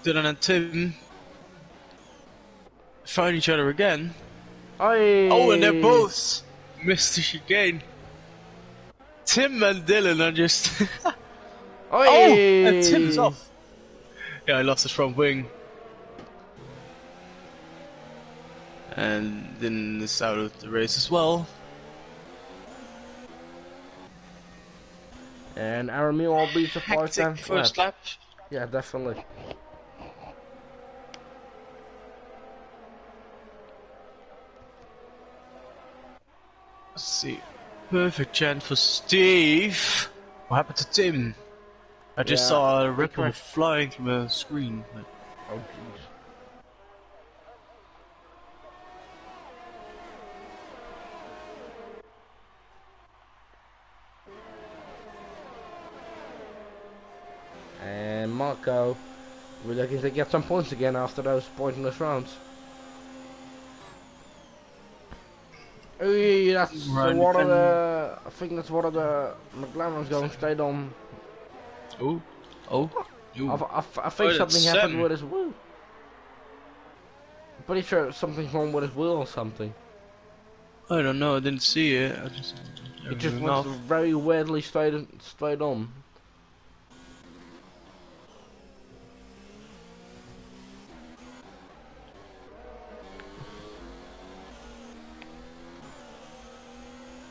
Dylan and Tim find each other again. Oh, And they're both missed the chicane. Tim and Dylan are just. And Tim's off. Yeah, I lost his front wing. And then is out of the race as well. And Aaron Mule beats the 5 Hectic times first lap. lap. Yeah, definitely. Let's see. Perfect chance for Steve. What happened to Tim? I just Yeah, saw a they Red Bull crashed. flying from a screen. But Oh jeez. And Marco, we're looking to get some points again after those pointless rounds. Hey, that's Ryan one of defending. the. I think that's one of the McLaren's going straight on. Oh, oh, you. I think Oh, that's something happened Sam. with his wheel. I'm pretty sure something's wrong with his wheel or something. I don't know. I didn't see it. I just It just everything went off. very weirdly straight on.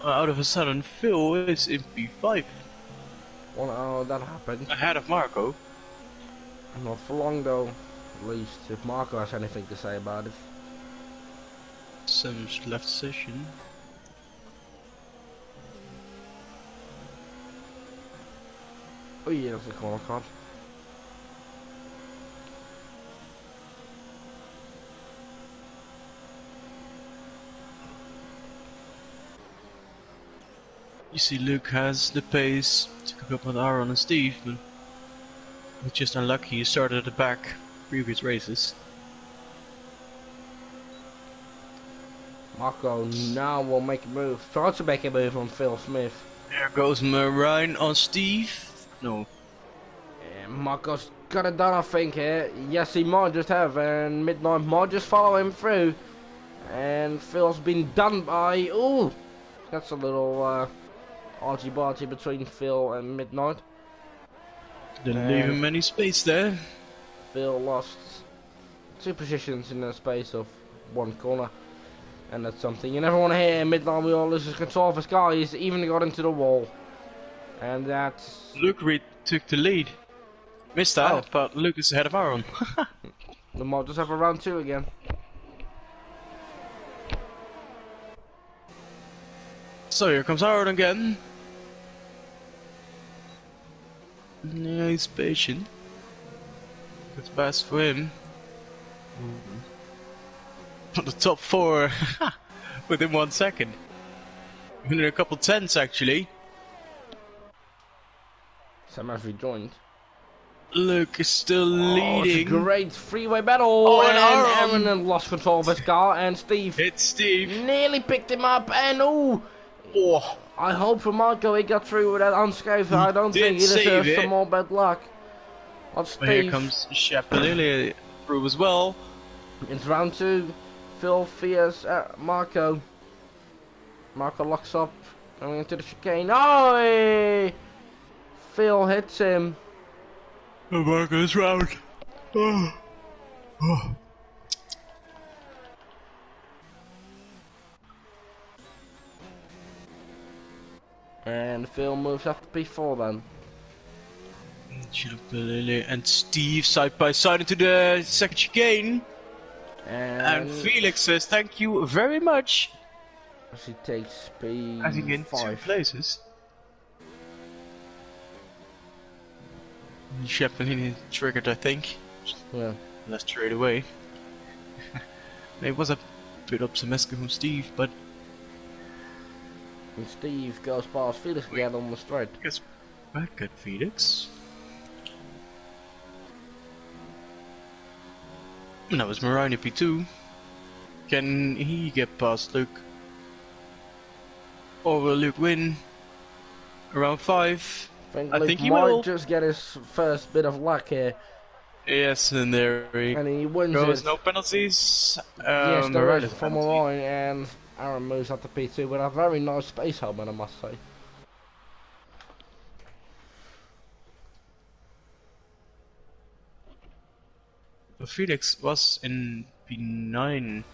Out of a sudden, Phil is in P5 Well, oh, that happened. ahead of Marco. Not for long though. At least if Marco has anything to say about it. Sam's left session. Oh yeah, that's a corner card. You see, Luke has the pace to keep up with Aaron and Steve, but he's just unlucky. He started at the back previous races. Marco now will make a move. Try to make a move on Phil Smith. There goes Marine on Steve. No, And Marco's got it done, I think, here. Yes, he might just have, and Midnight might just follow him through. And Phil's been done by. Ooh! That's a little argy-bargy between Phil and Midnight. didn't leave him any space there. Phil lost 2 positions in the space of 1 corner. And that's something you never want to hear. Midnight Wheel loses control of his car. He's even got into the wall. And that's. Luke Reed took the lead. Missed that, Oh. but Luke is ahead of Aaron. We might just have a round 2 again. So here comes Aaron again. Yeah, he's patient. That's best for him. On the top 4 within 1 second. Within a couple tenths actually. Sam has rejoined. Luke is still Oh, it's a leading. great freeway battle. Oh, and and Aaron lost control of his car. And Steve Hit Steve. nearly picked him up. And oh, Oh, I hope for Marco he got through with that unscathed. He I don't did think he save deserves it. some more bad luck. But but here Steve, comes Chapelele through as well. it's round 2. Phil fears Marco. Marco locks up, going into the chicane. Oh, hey! Phil hits him. And Marco's round. Oh. Oh. And Phil moves up to P4 then. Chapelele and Steve side by side into the second chicane. And And Felix says thank you very much. she takes I think in 2 P5. places. Chapelele triggered, I think. Yeah. Let's trade away. It was a bit optimistic from Steve, but And Steve goes past Felix again on the straight. gets back at Felix. And that was Marine P2. Can he get past Luke? Or will Luke win? Around 5. I Luke think he might will. just get his first bit of luck here. Yes, and there he And he wins goes. it. No penalties. Yes, there Marine is a from penalty. Marine, and Aaron moves up to P2 with a very nice space helmet, I must say. But Felix was in P9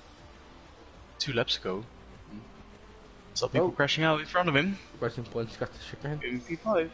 2 laps ago. Saw people Oh. crashing out in front of him Racing points got the chicane. in P5.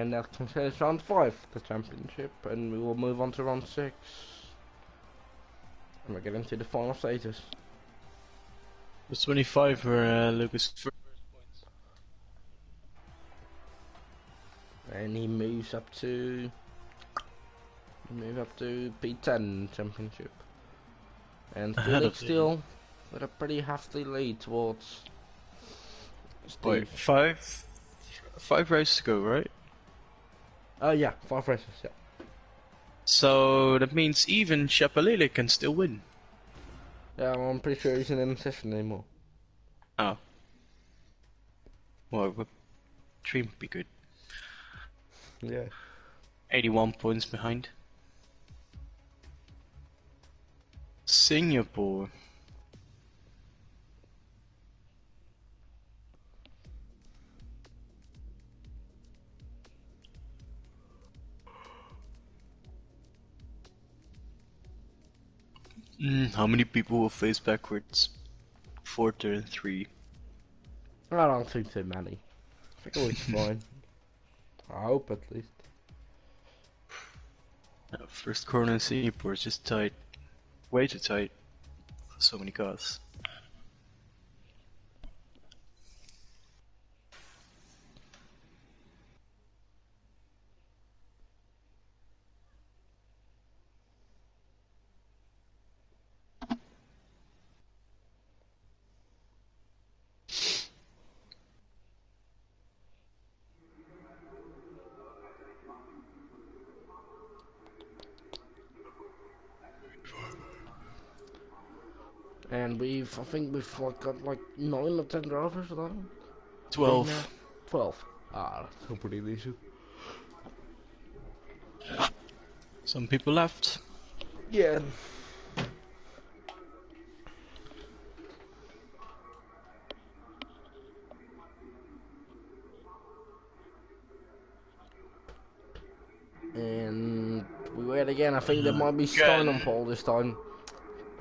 And that concludes round 5, the championship, and we will move on to round 6. And we're getting to the final stages. It was 25 for Lucas. And he moves up to P10 championship. And Felix still with a pretty hefty lead towards Steve. Wait, five races to go, right? Oh yeah, 5 races, yeah. So that means even Chapalele can still win. Yeah, well, I'm pretty sure he's not in the session anymore. Oh. Well, Dream would be good. Yeah. 81 points behind. Singapore. How many people will face backwards? 4 turn 3. I don't think too many. I think it looks fine. I hope at least. First corner in Singapore is just tight. Way too tight. For so many cars. And I think we've like, got like 9 or 10 drivers for that. 12. 12. Ah, that's still pretty decent. Some people left. Yeah. And we wait again. I think there might be Stein on pole this time.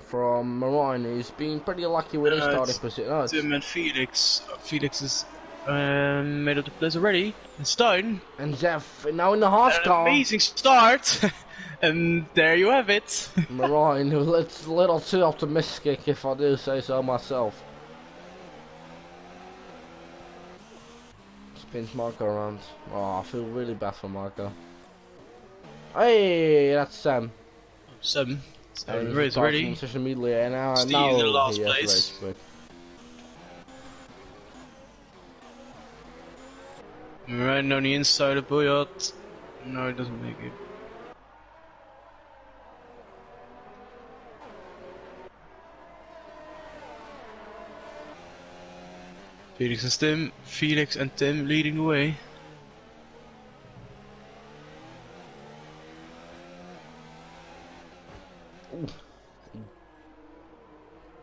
From Marine, who's been pretty lucky with his starting position. Oh, Tim and Felix. Felix is made up the place already. And Stein. And Jeff now in the half car. Amazing start. And there you have it. Marine, who looks a little too optimistic, if I do say so myself. Spins Marco around. Oh, I feel really bad for Marco. Hey, that's Sam. Sam. And Race ready. Immediately, and now Steve now in the last he has place. race quit. Right on the inside of Boyot. No, it doesn't make it. Felix and Tim leading the way.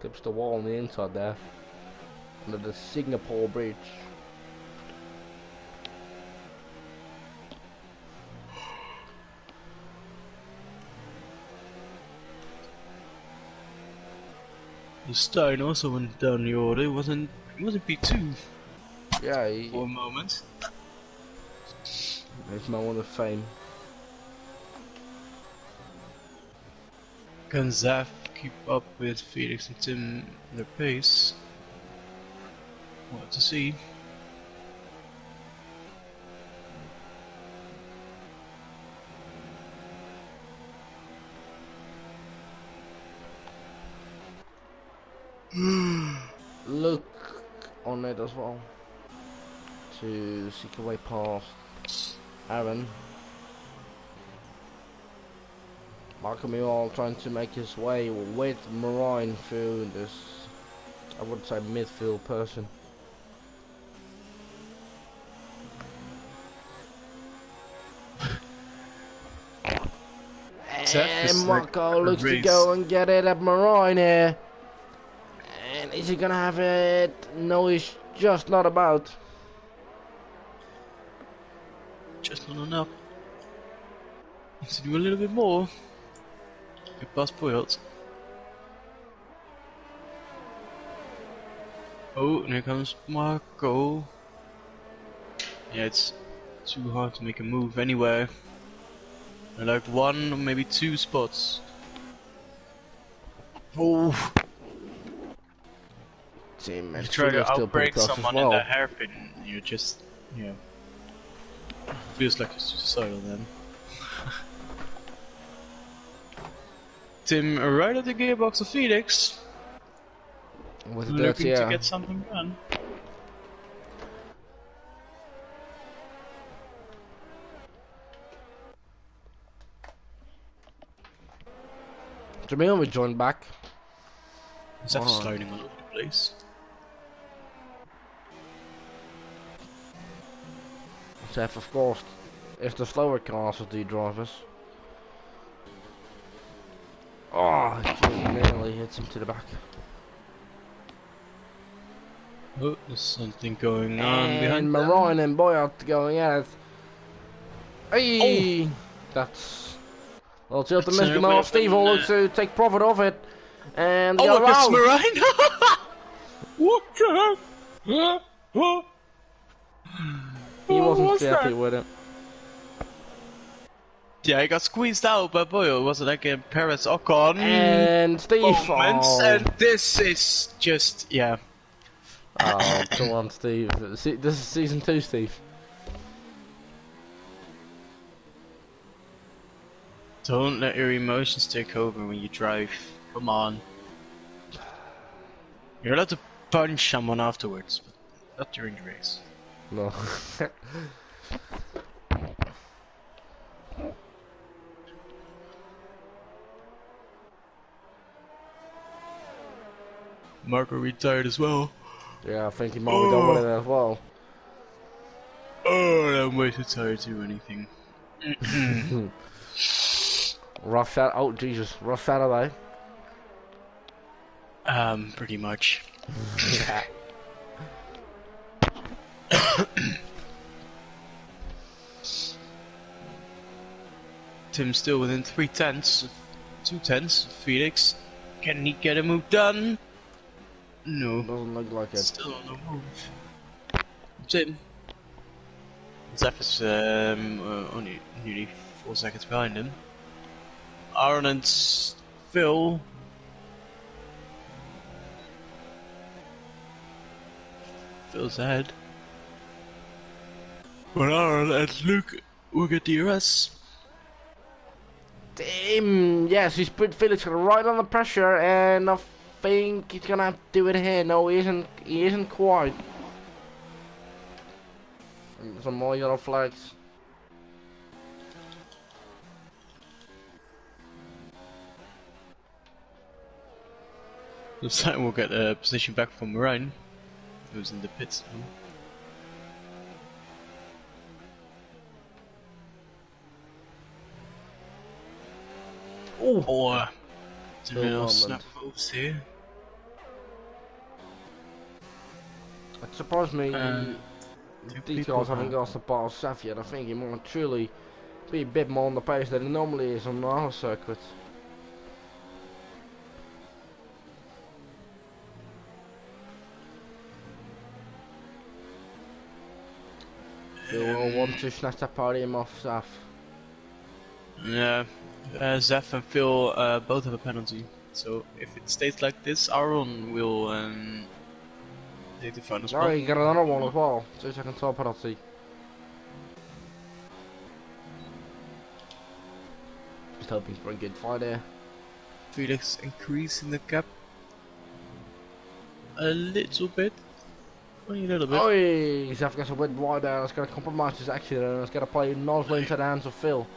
Clips the wall on the inside there. Under the Singapore bridge. Stein also went down the order. It wasn't P2 Yeah, for a moment. His moment of fame. Can Zaf keep up with Felix and Tim in their pace? We'll have to see. Look on it as well to seek a way past Aaron. Marco Mule trying to make his way with Marine through this, I would say, midfield person. And Marco looks to go and get it at Marine here. And is he gonna have it? No, he's just not about. Just not enough. Needs to do a little bit more. Get past Poyot. Oh, and here comes Marco. Yeah, it's too hard to make a move anywhere. Like 1 or maybe 2 spots. Oh! Team You and try to Felix still pretty outbrake close as someone well. in the hairpin, you just, feels like you're suicidal then. Tim, right at the gearbox of Felix, With the looking dirty to air. get something done. Jamil will join back. Is that Alright. sliding all over the place? Seth, of course, is the slower cars of the drivers. Oh, he nearly hits him to the back. Oh, there's something going on And behind Maroon them. and Boyart going at it. Hey, Oh. that's well, it's optimistic. That's a Well, weapon, Steve will look to take profit of it, and Oh, go look, it's out. Marine! What the heck? What? He wasn't What's happy that? with it. Yeah, he got squeezed out by Boyle. Was it like a Perez Ocon And Steve. moments? Oh, And this is just, yeah. oh, come on, Steve. This is season 2, Steve. Don't let your emotions take over when you drive. Come on. You're allowed to punch someone afterwards, but not during the race. No. Marco retired as well. Yeah, I think he might be done with it as well. Oh, I'm way too tired to do anything. Rough Saturday. Oh, Jesus. Rough Saturday. Pretty much. Yeah. Tim's still within 3/10, 2/10. Felix, can he get a move done? No. Doesn't look like it. Still on the move. Tim. Zeph is only nearly 4 seconds behind him. Aaron and Phil. Phil's ahead. But Aaron and Luke will get DRS. Damn, yes, he's put Felix right under pressure, and I think he's gonna have to do it here. No, he isn't. He isn't quite. And some more yellow flags. This time we'll get a position back from Ryan, who's in the pits. Oh, Or Bill real Holland. snap moves here. it surprised me. Two These people guys haven't have- got the bar Seth yet. I think he might truly be a bit more on the pace than he normally is on our circuit. They will want to snatch that podium off Seth. Yeah, Zeph and Phil both have a penalty. So if it stays like this, Aaron will take the final spot. Oh, you got another one as well. 2 second time penalty. Just hoping for a good fight here. Felix increasing the gap a little bit. Only a little bit. Oh, he's having us a bit wide there. It's going to compromise his action and it's going to play nicely into the hands of Phil.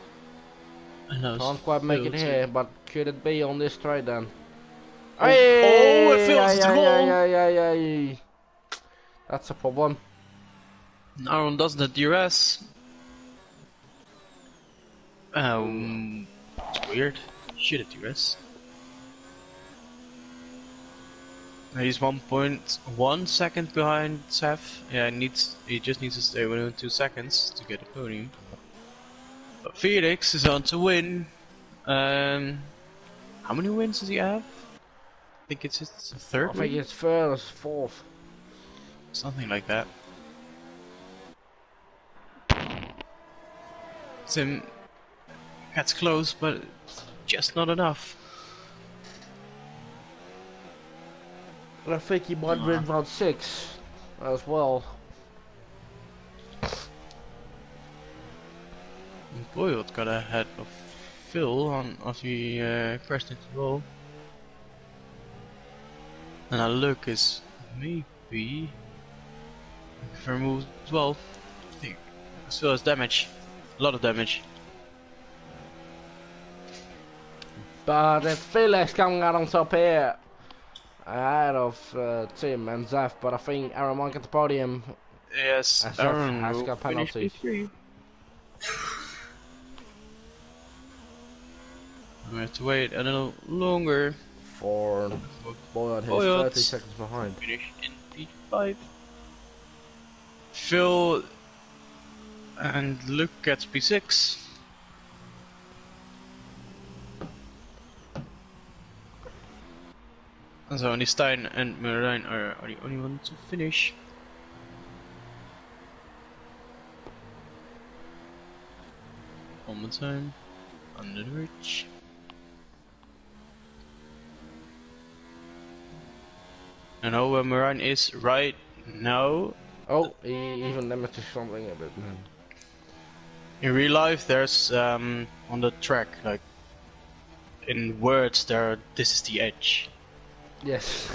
And that was Can't quite make Phil it too. here, but could it be on this straight then? Oh, it feels the goal. Yeah. That's a problem. Aaron doesn't have DRS. It's weird. Should have DRS. He's 1.1 second behind Seth. Yeah, he just needs to stay within 2 seconds to get a podium. But Felix is on to win. How many wins does he have? I think it's his third I think win? it's first, fourth. Something like that. Tim gets close, but just not enough. And I think he might win round 6 as well. Boyd got ahead of Phil after he crashed into the wall. And our look is maybe removed as well. I think Phil has damage. A lot of damage. But it's Felix coming out on top here. Ahead of Tim and Zef, but I think Aaron might get the podium. Yes, As Aaron has will got finish penalties. P3. We have to wait a little longer For Boyd, who's Boyd. 30 seconds behind. Finish in P5. Phil and Luke gets P6. And so only Stein and Marijn are the only ones to finish. One more time. Under the bridge. I know where Marijn is right now. Oh, he even limited something a bit, man. In real life, there's on the track, like in words, this is the edge. Yes.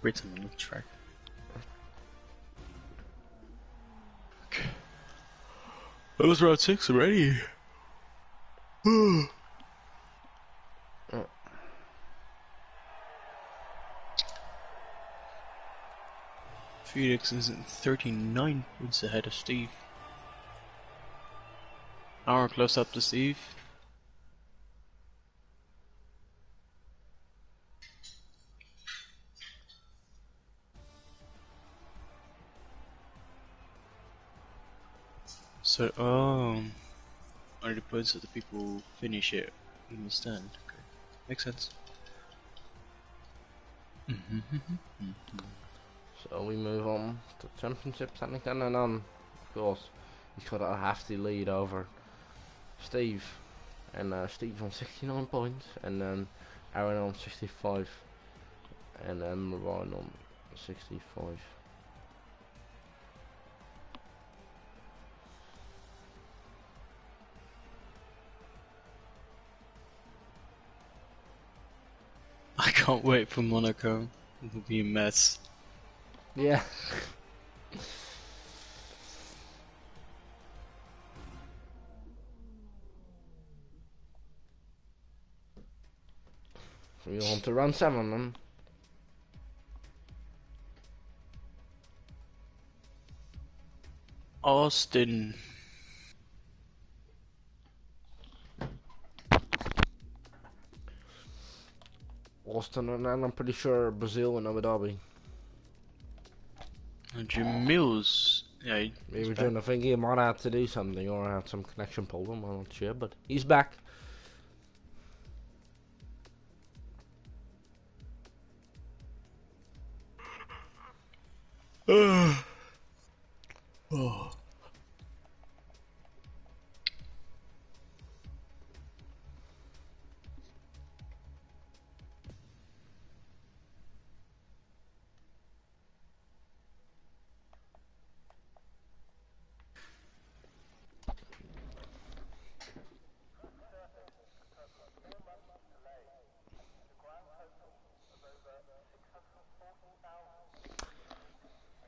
Written on the track. Okay. That was round 6 already. Felix is 39 points ahead of Steve. Aaron close up to Steve. So, only the points of the people who finish it in the stand. Okay, makes sense. So we move on to the championship technically, and of course, he's got a hefty lead over Steve. And Steve's on 69 points, and then Aaron on 65, and then Marijn on 65. I can't wait for Monaco. It will be a mess. Yeah. So we want to run 7 then. Austin. Austin, and then I'm pretty sure Brazil and Abu Dhabi. And Jim Mills. Yeah, We were doing a thing, he might have to do something or had some connection problem, I'm not sure, but he's back. Oh.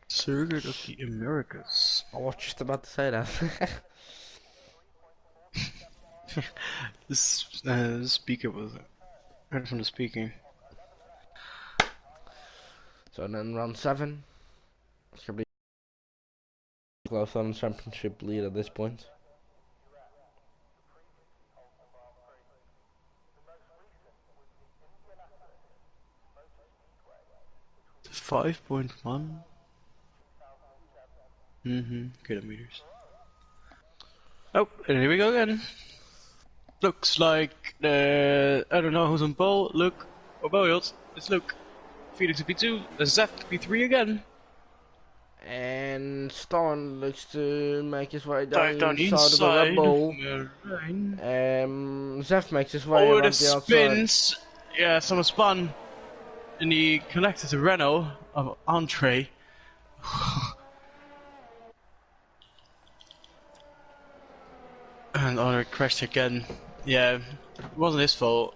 Circuit of the Americas. I was just about to say that. This speaker was heard from the speaker. So then round 7. It's gonna be close on the championship lead at this point. The 5.1 kilometers. Oh, and here we go again. Looks like I don't know who's on pole. Luke or Boyles. It's Luke. Felix at P2. Zef P3 again. And Stein looks to make his way Dive down down the inside of the Red Bull. Zef makes his way Oh, around the the outside. spins! Yeah, someone spun. And he collected the Renault of Entree. And Honor crashed again. Yeah, it wasn't his fault.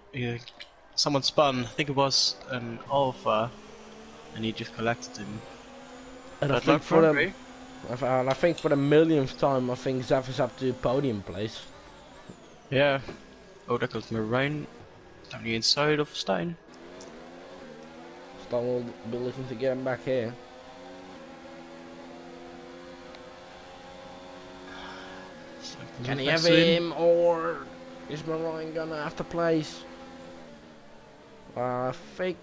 Someone spun, I think it was an Alpha, and he just collected him. And I Bad think luck for Andre. I think for the millionth time, I think Zef is up to podium place. Yeah. Oh, there goes Marine. Down the inside of Stein. Stein will be looking to get him back here. Can he have him, or is Marine gonna have to place? I think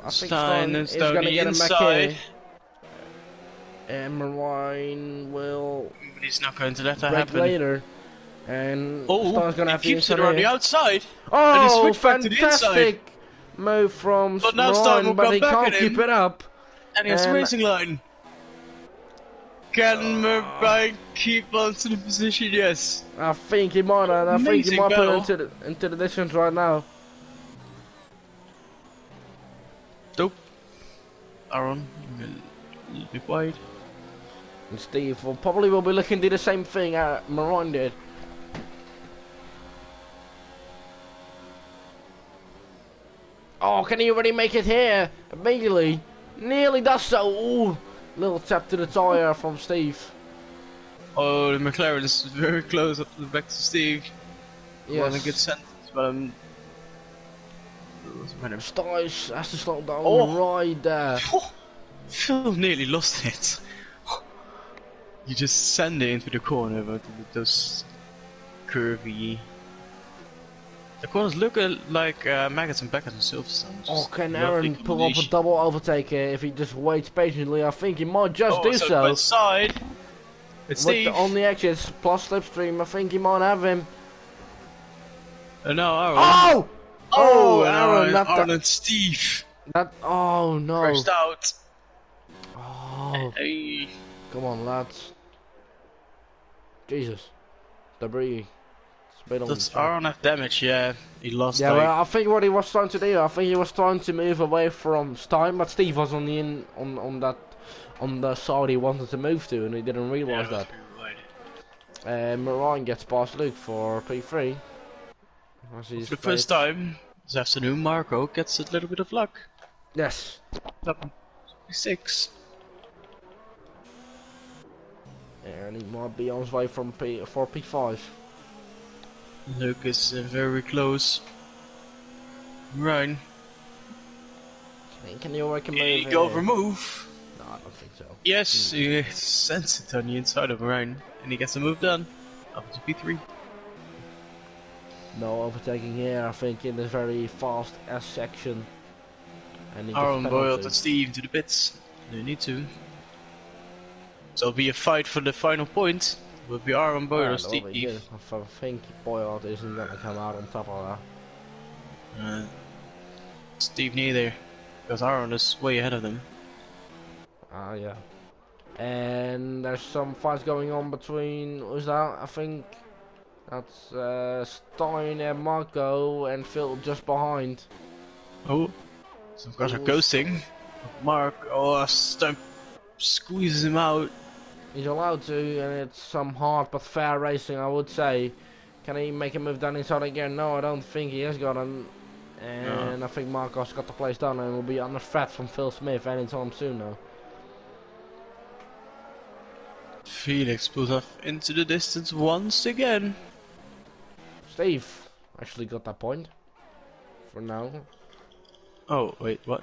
Stein is gonna get him back here. And Marine will But he's not going to let that break happen. later. And Oh, Stein's gonna have he to keeps use it on the here. outside. Oh, and he switched back to the inside. fantastic move from But now Stein will Marine, but come he back can't at keep him. it up. And he has the And- racing line. Can Marine keep on to the position? Yes. I think he might, and I think he Amazing might battle. put it into the distance right now. Nope. Aaron, a little bit wide. And Steve will probably be looking to do the same thing Marine did. Oh, can he already make it here? Immediately. Nearly does so. Ooh. Little tap to the tyre from Steve. Oh, the McLaren is very close up to the back to Steve. Yes. Wasn't a good sentence, but Stiles has to slow down Oh. right there. Phil nearly lost it. You just send it into the corner, but with those curvy. The corners look like Maggots and Beckett and Silverstone. Oh, Just can lovely Aaron pull off a combination. double overtake here if he just waits patiently? I think he might just Oh, do so. so. Inside. It's With Steve. on the exits plus slipstream, I think he might have him. No, Aaron. Oh! Oh, Aaron, Aaron, not Aaron and Steve. that. Oh no! Crashed out. Oh, Hey. come on, lads! Jesus, debris. Spit on Does the track. Aaron have damage? Yeah, he lost. Yeah, like, well, I think what he was trying to do, I think he was trying to move away from Stein, but Steve was on the on the side he wanted to move to, and he didn't realise yeah, that. right. Marine gets past Luke for P3. For the first time this afternoon, Marco gets a little bit of luck. Yes. Up P6. And he might be on his way from for P5. Luke is very close. Ryan, Can you work a move? he go for move. No, I don't think so. Yes, he sends it on the inside of Ryan, and he gets the move done. Up to P3. No overtaking here, I think, in this very fast S section. And he gets Aaron Boyle penalty. to Steve to the pits. They need to. So it'll be a fight for the final point. Will be Aaron Boyle or Alright, that'll be Steve. good. I think Boyle isn't gonna come out on top of that. Steve neither, because Aaron is way ahead of them. Ah, yeah. And there's some fights going on between, who's that? I think that's Stein and Marco, and Phil just behind. Oh, some guys are ghosting. Mark, oh, Stein squeezes him out. He's allowed to, and it's some hard but fair racing, I would say. Can he make a move down inside again? No, I don't think he has got him. And I think Marco's got the place done and will be under threat from Phil Smith anytime soon now. Felix pulls off into the distance once again. Steve actually got that point. For now. Oh, wait, what?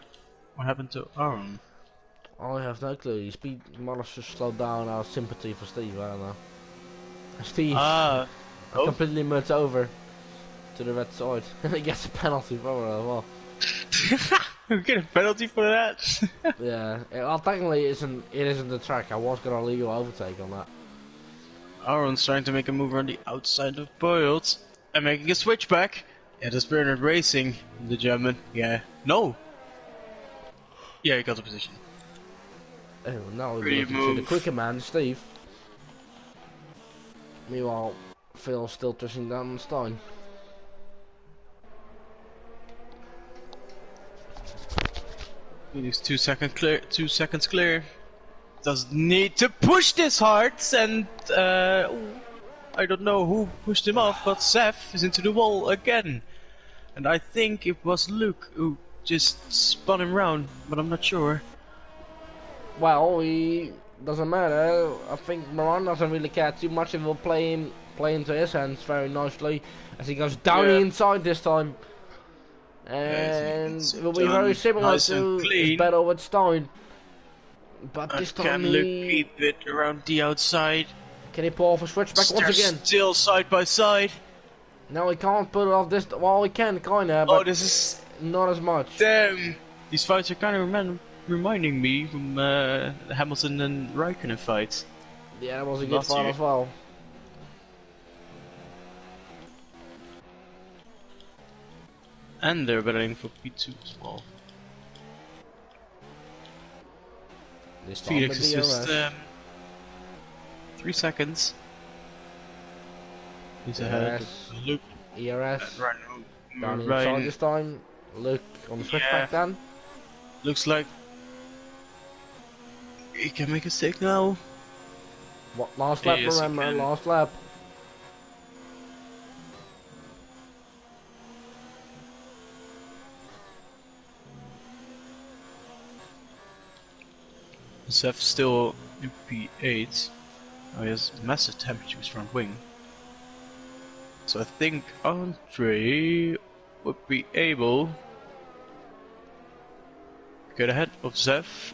What happened to Aaron? I have no clue. His speed might have just slowed down out of sympathy for Steve, I don't know. Steve Ah, oh. completely moved over to the red side. And he gets a penalty for it as well. We get a penalty for that. Yeah, well technically it isn't the track. I was gonna legal overtake on that. Aaron's trying to make a move on the outside of Boyles and making a switchback. Yeah, that's Bernard Racing, the German. Yeah, no. Yeah, he got the position. Oh, now we're Pretty looking to the move. quicker man, Steve. Meanwhile, Phil's still touching down on Stein. He's 2 seconds clear. 2 seconds clear. Doesn't need to push this hard, and I don't know who pushed him off, but Seth is into the wall again. And I think it was Luke who just spun him round, but I'm not sure. Well, he doesn't matter. I think Moran doesn't really care too much. It will play into his hands very nicely as he goes down the inside this time. And it will be very similar nice to and his clean. battle with Stein. But this time Can Luke keep it around the outside? can he pull off a switchback They're once again? still side by side. No, he can't put it off this. Well, he can kinda, but Oh, this is not as much. damn. These fights are kind of reminding me from the Hamilton and Raikkonen fights. Yeah, that was a good Last fight year. as well. And they're battling for P2 as well. This time Felix with is just DRS. 3 seconds. He's ahead Yes. of Luke. ERS down inside Ryan. this time. Luke on the switchback then. Looks like he can make a stick now. What, last lap, Yes, he remember, can. last lap. Seth still in P8. Oh, he has massive damage to his front wing. So I think Andre would be able to get ahead of Zef.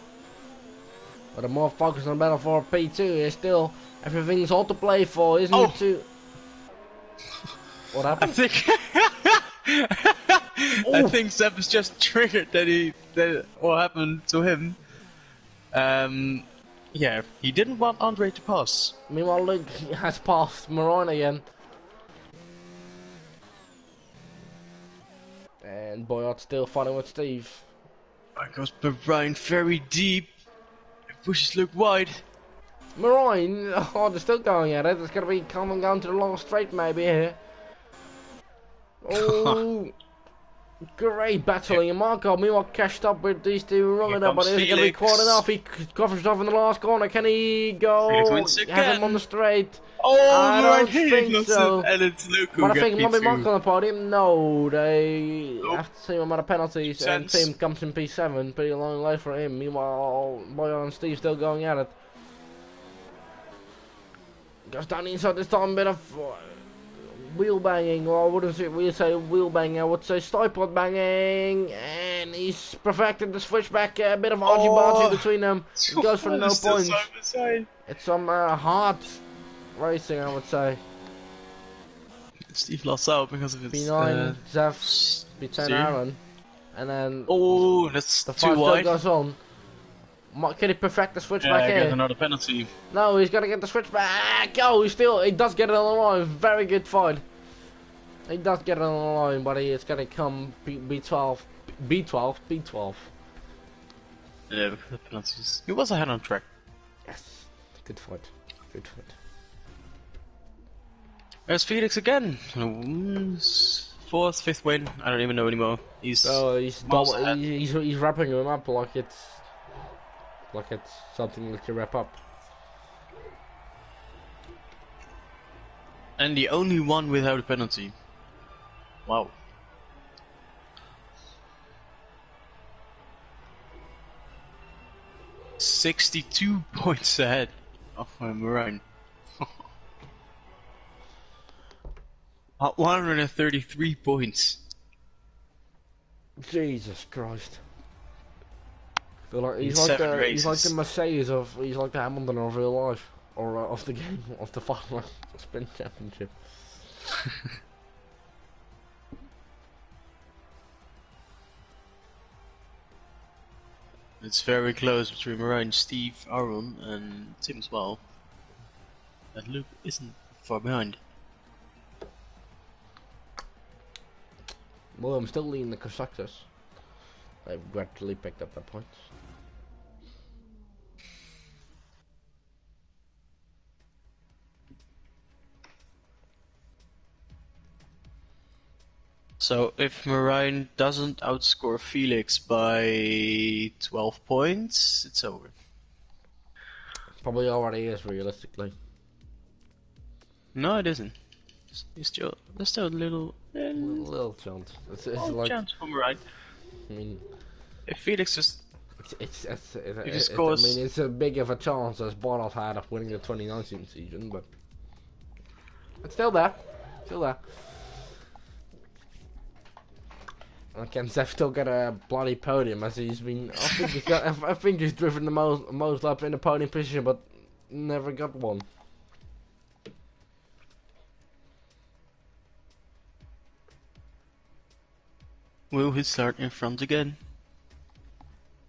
But the more focus on battle for P2 is still everything's all to play for, isn't Oh. it too? What I happened? think I think Zef is just triggered that what happened to him. Yeah, he didn't want Andre to pass. Meanwhile, Luke has passed Moran again. And Boyard still fighting with Steve. There goes Bahrain very deep. It pushes Luke wide. Moran, oh, they're still going at it. It's gonna be coming down to the long straight maybe here. Oh, great battling. And Marco, meanwhile, cashed up with these two running Here up, but comes is it gonna be Felix. quite enough? He covers off in the last corner. Can he go? Felix wins Have him again. on the straight. Oh, I don't hit think it, so. and it's Luke who But I got think it might be P2. Marco on the podium. No, they Nope. have to see him out of penalties, and Sense. Tim comes in P7. Pretty long way for him. Meanwhile, Boyan and Steve still going at it. Goes down the inside this time, bit of wheel banging, or I wouldn't say wheel banging, I would say stipod banging, and he's perfected the switchback, a bit of argy-bargy between them. He goes for no Still points. side by side. It's some hard racing, I would say. Steve lost out because of his. P9, Zef, P10 steer. Aaron, and then Oh, that's the too fight still wide. goes on. Can he perfect the Yeah, switchback I here? get another penalty. No, he's gonna get the switchback. Oh, he does get it on the line. Very good fight. He does get it on the line, but it's gonna come B12, B12. Yeah, because of the penalties. He was ahead on track. Yes, good fight. Good fight. There's Felix again. Fourth, fifth win. I don't even know anymore. He's Oh, he's miles ahead. he's wrapping him up like it's something that you wrap up. And the only one without a penalty. Wow. $62 points ahead of Moran. 133 points. Jesus Christ. Feel like In he's like 7 the he's like races. the Mercedes of he's like the Hamilton of real life or of the game of the Formula Sprint Championship. It's very close between Moran, Steve, Aaron, and Tim as well. And Luke isn't far behind. Well, I'm still leading the constructors. They've gradually picked up their points. So if Marine doesn't outscore Felix by 12 points, it's over. Probably already is, realistically. No, it isn't. There's still a little, Little chance. It's like, chance for Marine. I mean, If Felix just he I scores, mean, it's as big of a chance as Boros had of winning the 2019 season, but it's still there. Still there. And can Zef still get a bloody podium as he's been? I think he's driven the most laps in the podium position, but never got one. will he start in front again?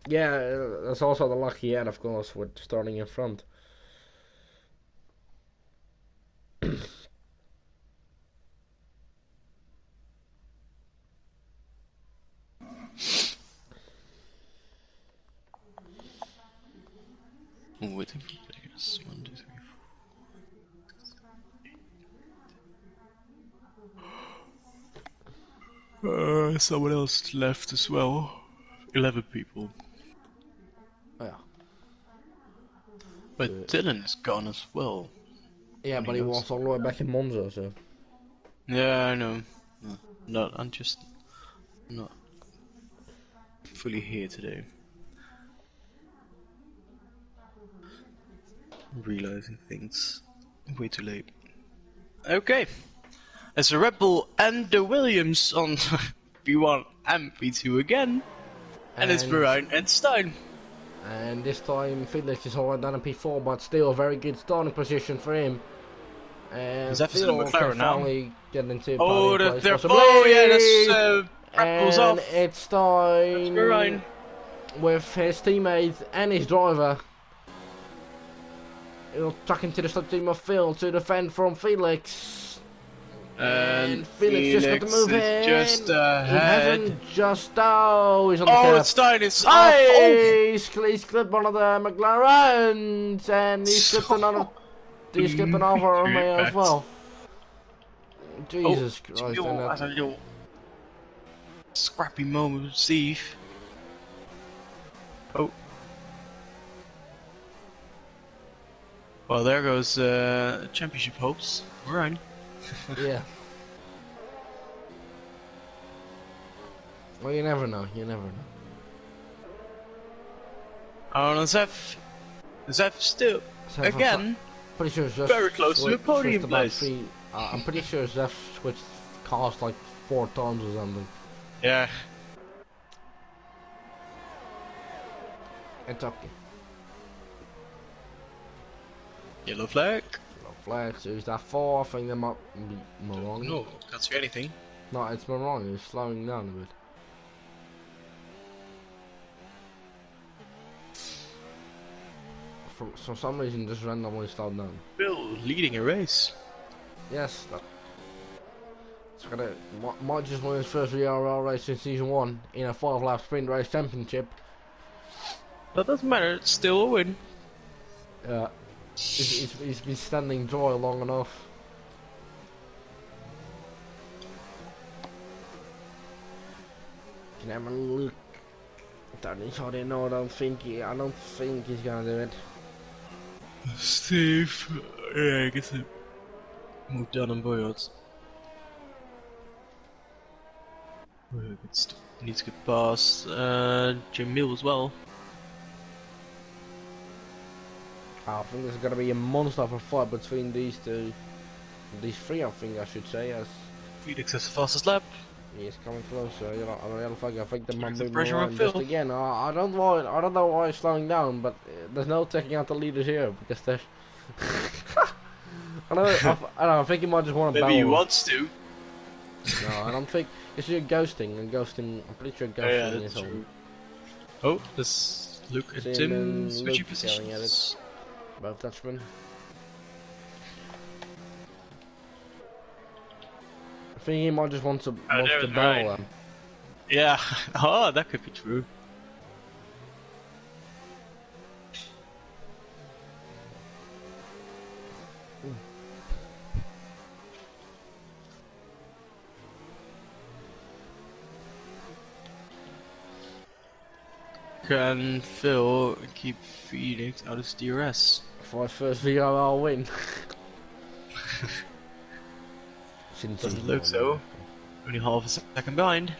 Yeah, that's also the luck he had, of course, with starting in front. Waiting for players. 1, 2, 3, 4. Someone else left as well. 11 people. Oh, yeah. But Dylan is gone as well. Yeah, but he was all the way back in Monza, so. Yeah, I know. No, I'm just not fully here today. Realizing things way too late. Okay. It's the Red Bull and the Williams on P1 and P2 again. And it's Marine and Stein. And this time Felix is already done in P4, but still a very good starting position for him. And Phil can finally get into podium place possibly. Oh yeah, that's Red Bull's off. And it's Stein with his teammate and his driver. He'll tuck into the slipstream of Phil to defend from Felix. And Felix just got to move in. Just he hasn't just. Oh, he's on the curb. Stein is off. Oh, he's clipped one of the McLarens, and he's clipped another. He's clipped another Romeo as well. Jesus Christ! That's a little scrappy moment with Steve. Oh. Well, there goes championship hopes. Right. Yeah. Well, you never know. You never know. Oh, no, Zef still again. Pretty sure Zef very close to the podium place. I'm pretty sure Zef switched cars like 4 times or something. Yeah. It's okay. Yellow flag. Yellow flag. So is that 4? I think that might be Morong. No, can't see anything. No, it's Morong. He's slowing down a bit. For some reason, just randomly slowed down. Bill leading a race. Yes. It's gonna might just win his first VRL race in season 1 in a 5-lap sprint race championship. That doesn't matter. It's still a win. Yeah. He's been standing dry long enough. Can have a look. I don't think he's gonna do it. Steve, yeah, I guess it moved down on Boyards. Needs to get past Jamil as well. I think there's gonna be a monster of a fight between these two. These 3, I think I should say. As Felix has the fastest lap. He's coming closer. You know, I think the man pressure on Phil. just again. I don't know why he's slowing down, but there's no taking out the leaders here because there's. I think he might just want to. Maybe he wants to. No, I don't think it's your ghosting. And ghosting, I'm pretty sure ghosting is on. Oh, let's look at Tim switching positions. Both Dutchmen. I think he might just want to battle them. Yeah, oh, that could be true. Can Phil keep Felix out of DRS? For his first VRL win. Doesn't look so. Only half a second behind.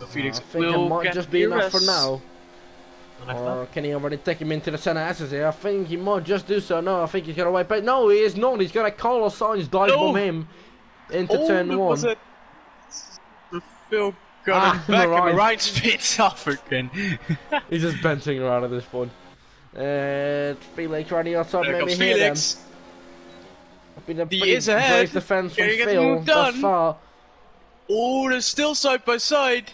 So Felix I think it will might get just be enough for DRS. now. Or can he already take him into the centre S's here? I think he might just do so. No, I think he's gonna wait. But no, he is not. He's gonna Carlos Sainz dive from him into turn 1. Was it? Phil got him back and the right spits off again. He's just benching around at this point. Felix running outside There maybe comes here then. Felix. Been a He pretty is ahead. brave defense from Can he get Phil moved thus on? far. Oh, they're still side by side.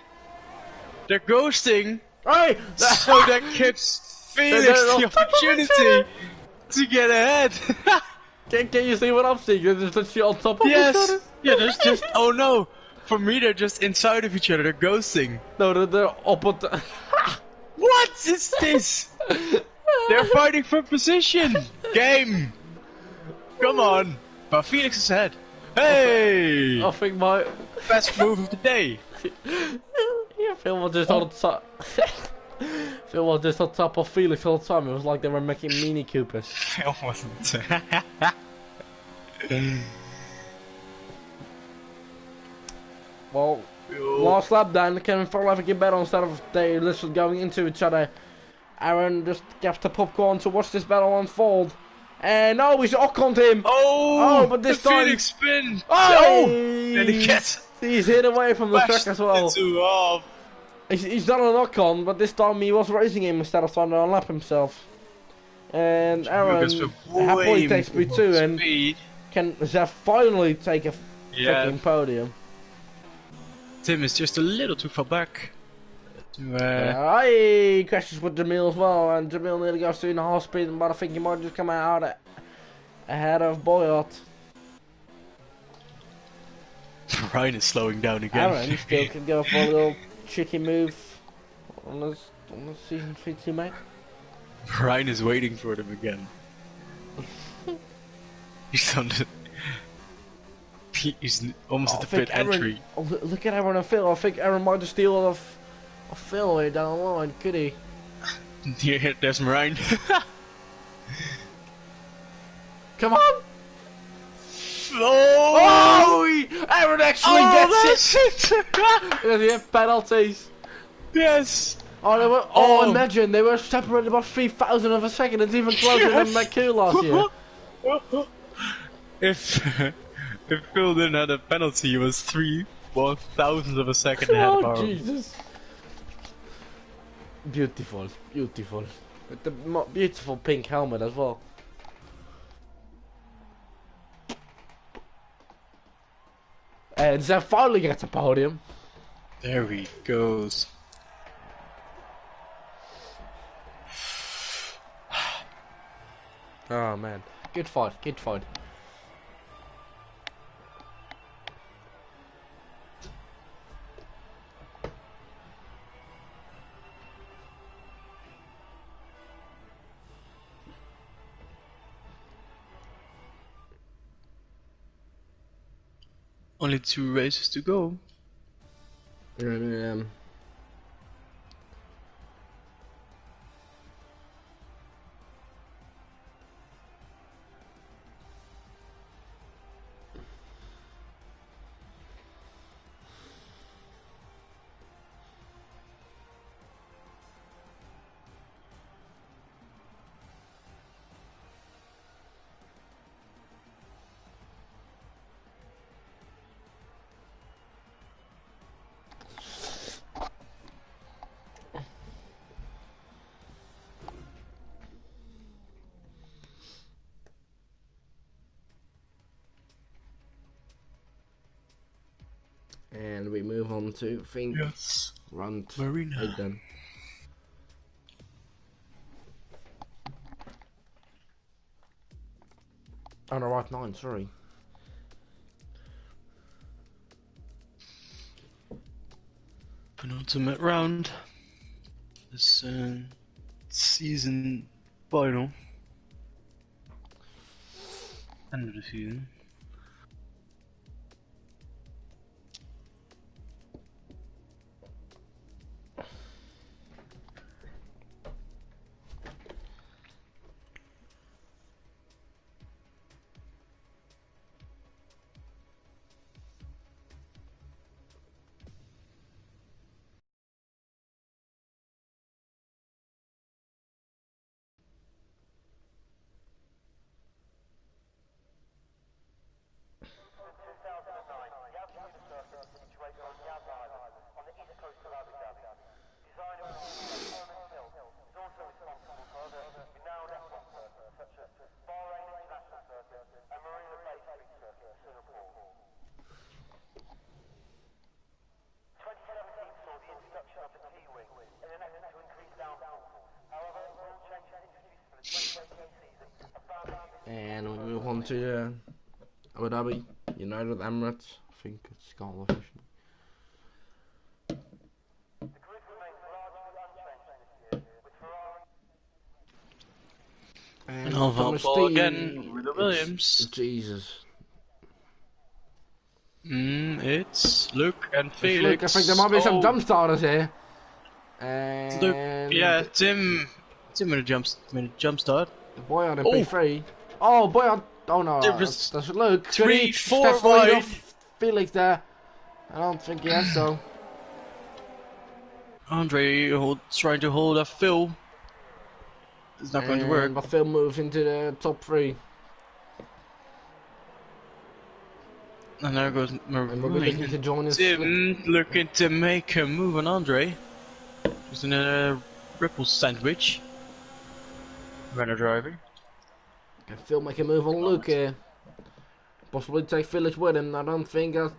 They're ghosting. Hey! So that gives Felix the opportunity to get ahead. Can you see what I'm seeing? They're just literally on top of each Yes. other. Yeah, there's just. Oh no. For me, they're just inside of each other. They're ghosting. No, they're up at the... What is this? They're fighting for position. Game. Come on. But Felix is ahead. Hey! I think my... Best move of the day. Yeah, Phil was just on top. Phil was just on top of Felix all the time. It was like they were making Mini Coopers. Phil wasn't. Well, last lap then, Kevin Phil have a good battle instead of they literally going into each other. Aaron just gets the popcorn to watch this battle unfold. And oh, he's Occoned him. Oh, but this the time... Felix spin. Oh! And he gets He's hit away from the track as well. He's done a knock-on, but this time he was racing him instead of trying to unlap himself. And Aaron happily takes P2 and can Zef finally take a fucking podium. Tim is just a little too far back. He crashes with Jamil as well, and Jamil nearly goes 2.5 speed, but I think he might just come out ahead of Boyart. Ryan is slowing down again. Aaron still can go for a little tricky move on the season 3 teammate. Ryan is waiting for them again. He's on the... He's almost at the pit entry. Look at Aaron and Phil. I think Aaron might just steal off Phil way down the line, could he? Yeah, there's Ryan. Come on! Oh! Aaron actually gets it! Yeah, penalties. Yes! Oh, they were, imagine, they were separated by 3,000 of a second. It's even closer than McCoo last year. If Phil didn't have a penalty, he was 3/1000 of a second ahead of Aaron. Jesus. Beautiful, beautiful. With the beautiful pink helmet as well. And Zef finally gets a podium. There he goes. Oh man, good fight, good fight. Only 2 races to go. And we move on to run Marina. 8 then. Oh no, right 9, sorry. Penultimate round. This season final. End of the season. And we move on to Abu Dhabi, United Emirates. I think it's called officially. And Alpha ball again with the Williams. Jesus. It's Luke and Felix. Luke, I think there might be some jump starters here. And Luke, yeah, Tim with a jump start. Boyard in P3. Oh, Boyard. Oh no, that's Luke. 3, 4 wide. Felix there. I don't think he has so. Andre trying to hold up Phil. It's not going to work. But Phil moves into the top 3. And there goes looking to join us. Tim looking to make a move on Andre. Just in a ripple sandwich. Runner driver. Can Phil make a move on Luke here? Possibly take Felix with him. I don't think that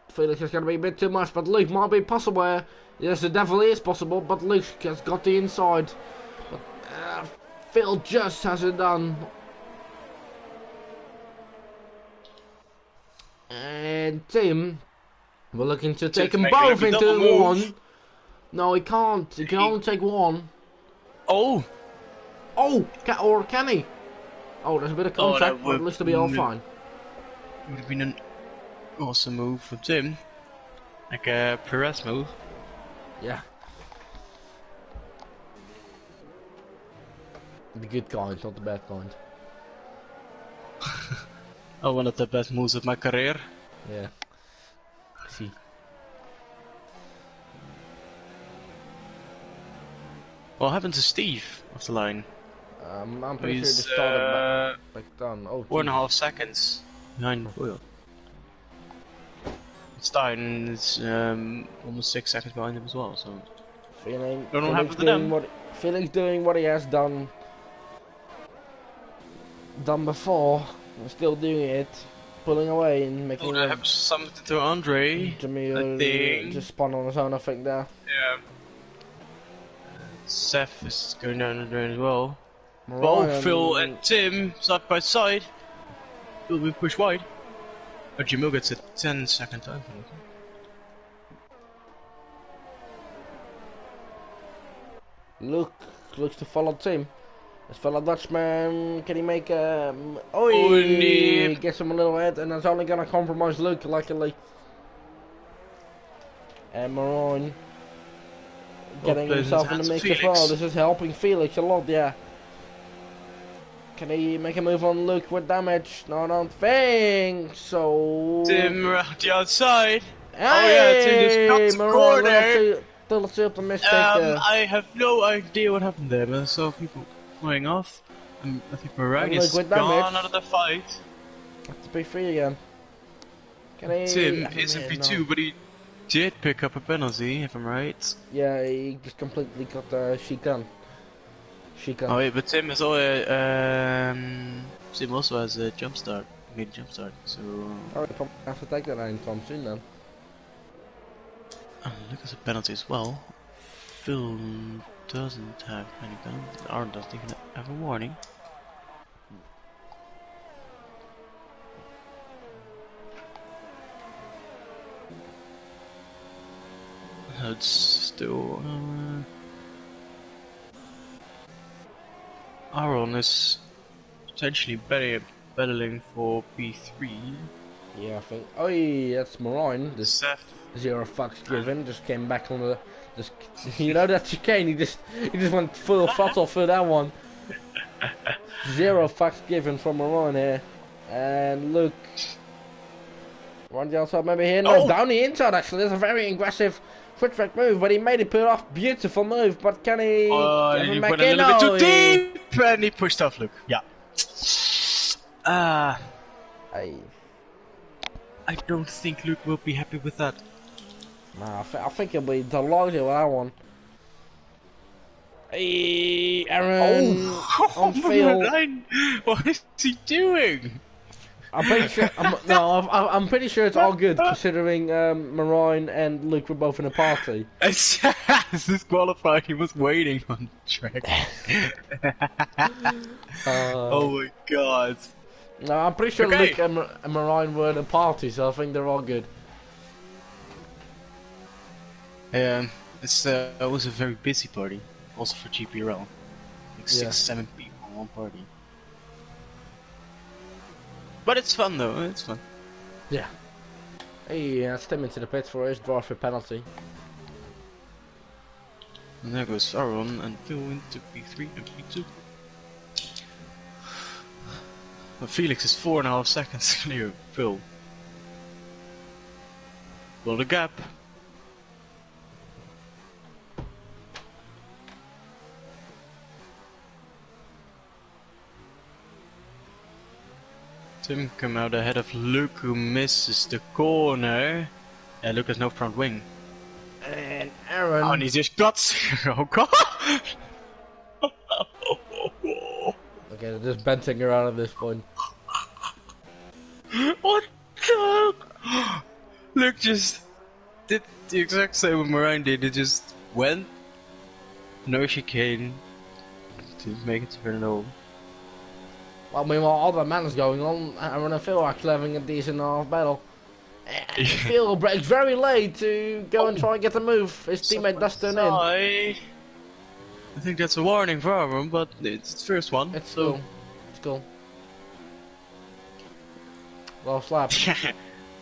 Felix is going to be a bit too much, but Luke might be possible here. Yes, it definitely is possible, but Luke has got the inside. But Phil just has it done. And Tim, we're looking to take them both into one. No, he can't. He can only take one. Oh! Oh! Or can he? Oh, there's a bit of contact, but it looks to be all fine. Would have been an awesome move from Tim. Like a Perez move. Yeah. The good kind, not the bad kind. Oh, one of the best moves of my career. Yeah. See. What happened to Steve off the line? I'm pretty sure they started back down. Oh, 4.5 seconds behind Will. Stein is almost 6 seconds behind him as well. So Felix doing what he has done before. We're still doing it, pulling away and making. Oh, have something to Andre. Jamil just spun on his own, I think there. Yeah. Seth is going down the drain as well. Mariah, Phil and Tim side by side. Phil will push wide. But Jamil gets a 10-second time penalty. Looks to follow Tim. This fellow Dutchman, can he make a... he gets him a little head, and that's only gonna compromise Luke, luckily. And Maron getting himself in the mix as well. This is helping Felix a lot, yeah. Can he make a move on Luke with damage? No, I don't think so. Tim around the outside. Hey, oh yeah, Tim just cut the corner. Still optimistic. I have no idea what happened there, but I saw people flying off. I think Mariah is gone out of the fight. That's P3 again. Tim is in P2, but he did pick up a penalty, if I'm right. Yeah, he just completely got the chicane. Oh wait, but Tim is always, Tim also has a jump start, mid jump start, so... Oh, I have to take that anytime soon then. Look at the penalty as well. Phil doesn't have any penalty. Aaron doesn't even have a warning. It's still... Aaron is potentially battling for P3. Yeah, I think. Oh, yeah, that's Marine. This 0 fucks given. Just came back on the. Just you know that chicane. He just went full throttle for that one. 0 fucks given from Marine here, and look. On the outside, maybe here. No, down the inside. Actually, there's a very aggressive foot track move, but he made it put off. Beautiful move, but can he? He went a little bit too deep, and he pushed off Luke. Yeah. I don't think Luke will be happy with that. Nah, I think he'll be delighted with that one. Hey, Aaron on Oh, Phil. what is he doing? I'm pretty sure. I'm pretty sure it's all good considering Marine and Luke were both in a party. As disqualified, he was waiting on the track. Oh my god. No, I'm pretty sure Okay. Luke and Marine were in a party, so I think they're all good. It was a very busy party, also for GPRL. Like Yeah. 6-7 people in one party. But it's fun though, it's fun. Yeah. Hey, that's Tim into the pits for his draw for penalty. And there goes Aaron and Phil into P3 and P2. Well, Felix is 4.5 seconds clear of Phil. Well, the gap. Tim come out ahead of Luke, who misses the corner. Yeah, Luke has no front wing. And Aaron. Oh, and he just got 0. God! Okay, they're just benting around at this point. What the? Luke just did the exact same what Marine did. It just went, no chicane, to make it to turn home. Well, meanwhile, all the man is going on. Aaron and Phil are actually having a decent half battle. And Phil breaks very late to go and try and get the move. His teammate does turn in. I think that's a warning for Aaron, but it's the first one. It's cool. It's cool. Last lap.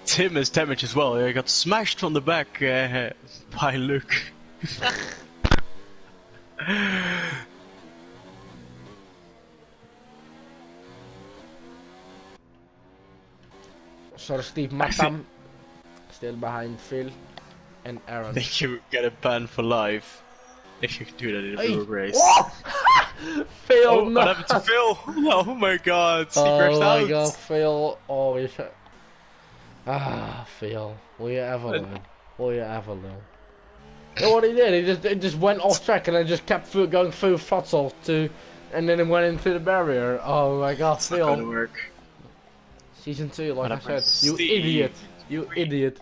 Tim is damaged as well. He got smashed from the back by Luke. So Steve Matam still behind Phil and Aaron. I think you get a ban for life if you do that in a real race. Phil, Oh, no. what happened to Phil? Oh my god, he Oh crashed my out. god, Phil. Oh, you should... Ah, Phil. Will you ever learn? Will you ever learn? You know what he did? He just went off track and then just kept going full throttle to... And then it went into the barrier. Oh my god, It's not gonna Phil. work. Season 2, like I Whatever. said. You Steve. idiot. You idiot.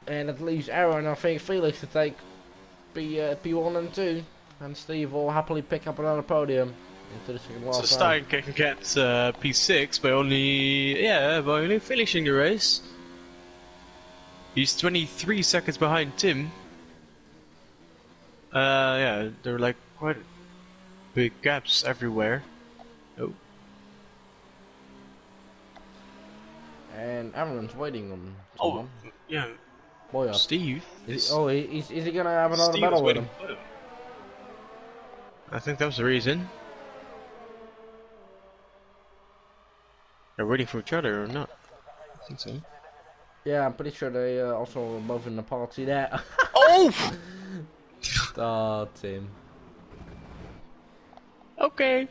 And it leaves Aaron, I think, Felix to take P1 and 2. And Steve will happily pick up another podium into the second So last round. Stein can get P6 by only finishing the race. He's 23 seconds behind Tim. Yeah, there are like quite big gaps everywhere. Oh. And Aaron's waiting on Oh, someone. yeah. Boy, Steve. is he gonna have another Steve battle is with waiting him? for him. I think that was the reason. They're waiting for each other or not? I think so. Yeah, I'm pretty sure they also were both in the party there. Oh! Oh, Tim. Okay.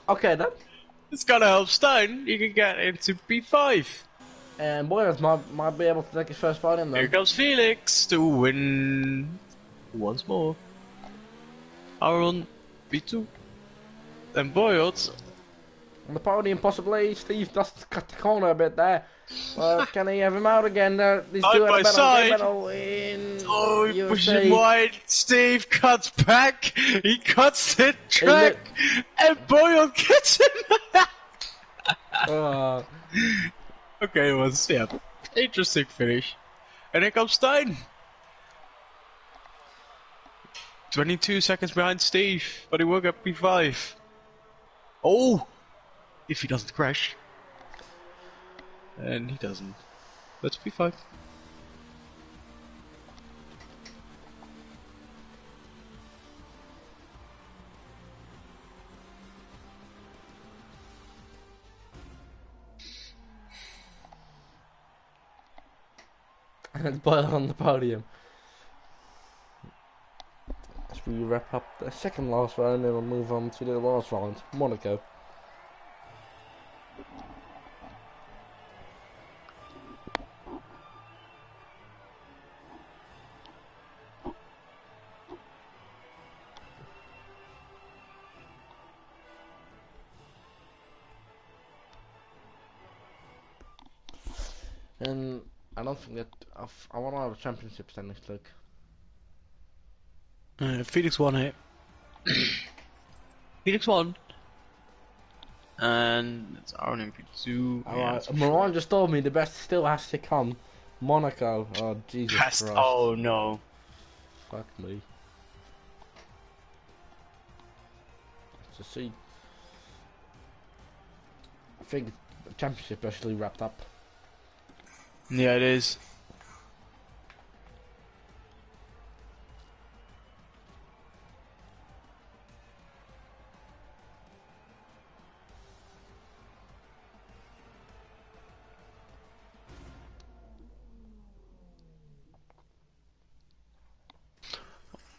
Okay then. It's gonna help Stein. You can get into P5. And Boyers might be able to take his first podium Here then. comes Felix to win once more. Aaron P2. And Boyot. On the podium possibly. Steve just cut the corner a bit there. Can he have him out again? These Side two by had a side. battle in Oh, he pushes USA. him wide. Steve cuts back. He cuts the track. And Boyot gets him. Okay, it was, yeah, interesting finish. And here comes Stein. 22 seconds behind Steve, but he will get P5. Oh! If he doesn't crash. And he doesn't. That's P5. And it's Boyle on the podium. As we wrap up the second last round, and we'll move on to the last round, Monaco. And I don't think that I want to have a championship standings look. Felix won it. Felix won. And it's our MP2. Alright, Moran just told me the best still has to come. Monaco. Oh, Jesus Christ. Oh no. Fuck me. To see. I think the championship actually wrapped up. Yeah, it is.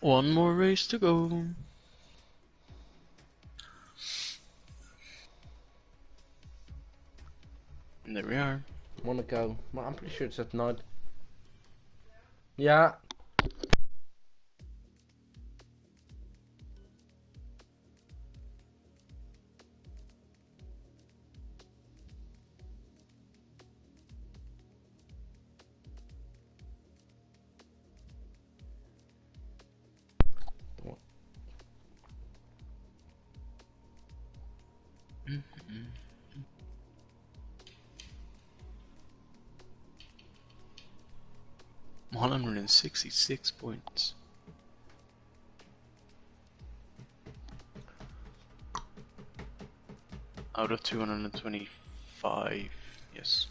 One more race to go. And there we are. Monaco. Well, I'm pretty sure it's at night. Yeah. Mm-hmm. 166 points. Out of 225, yes.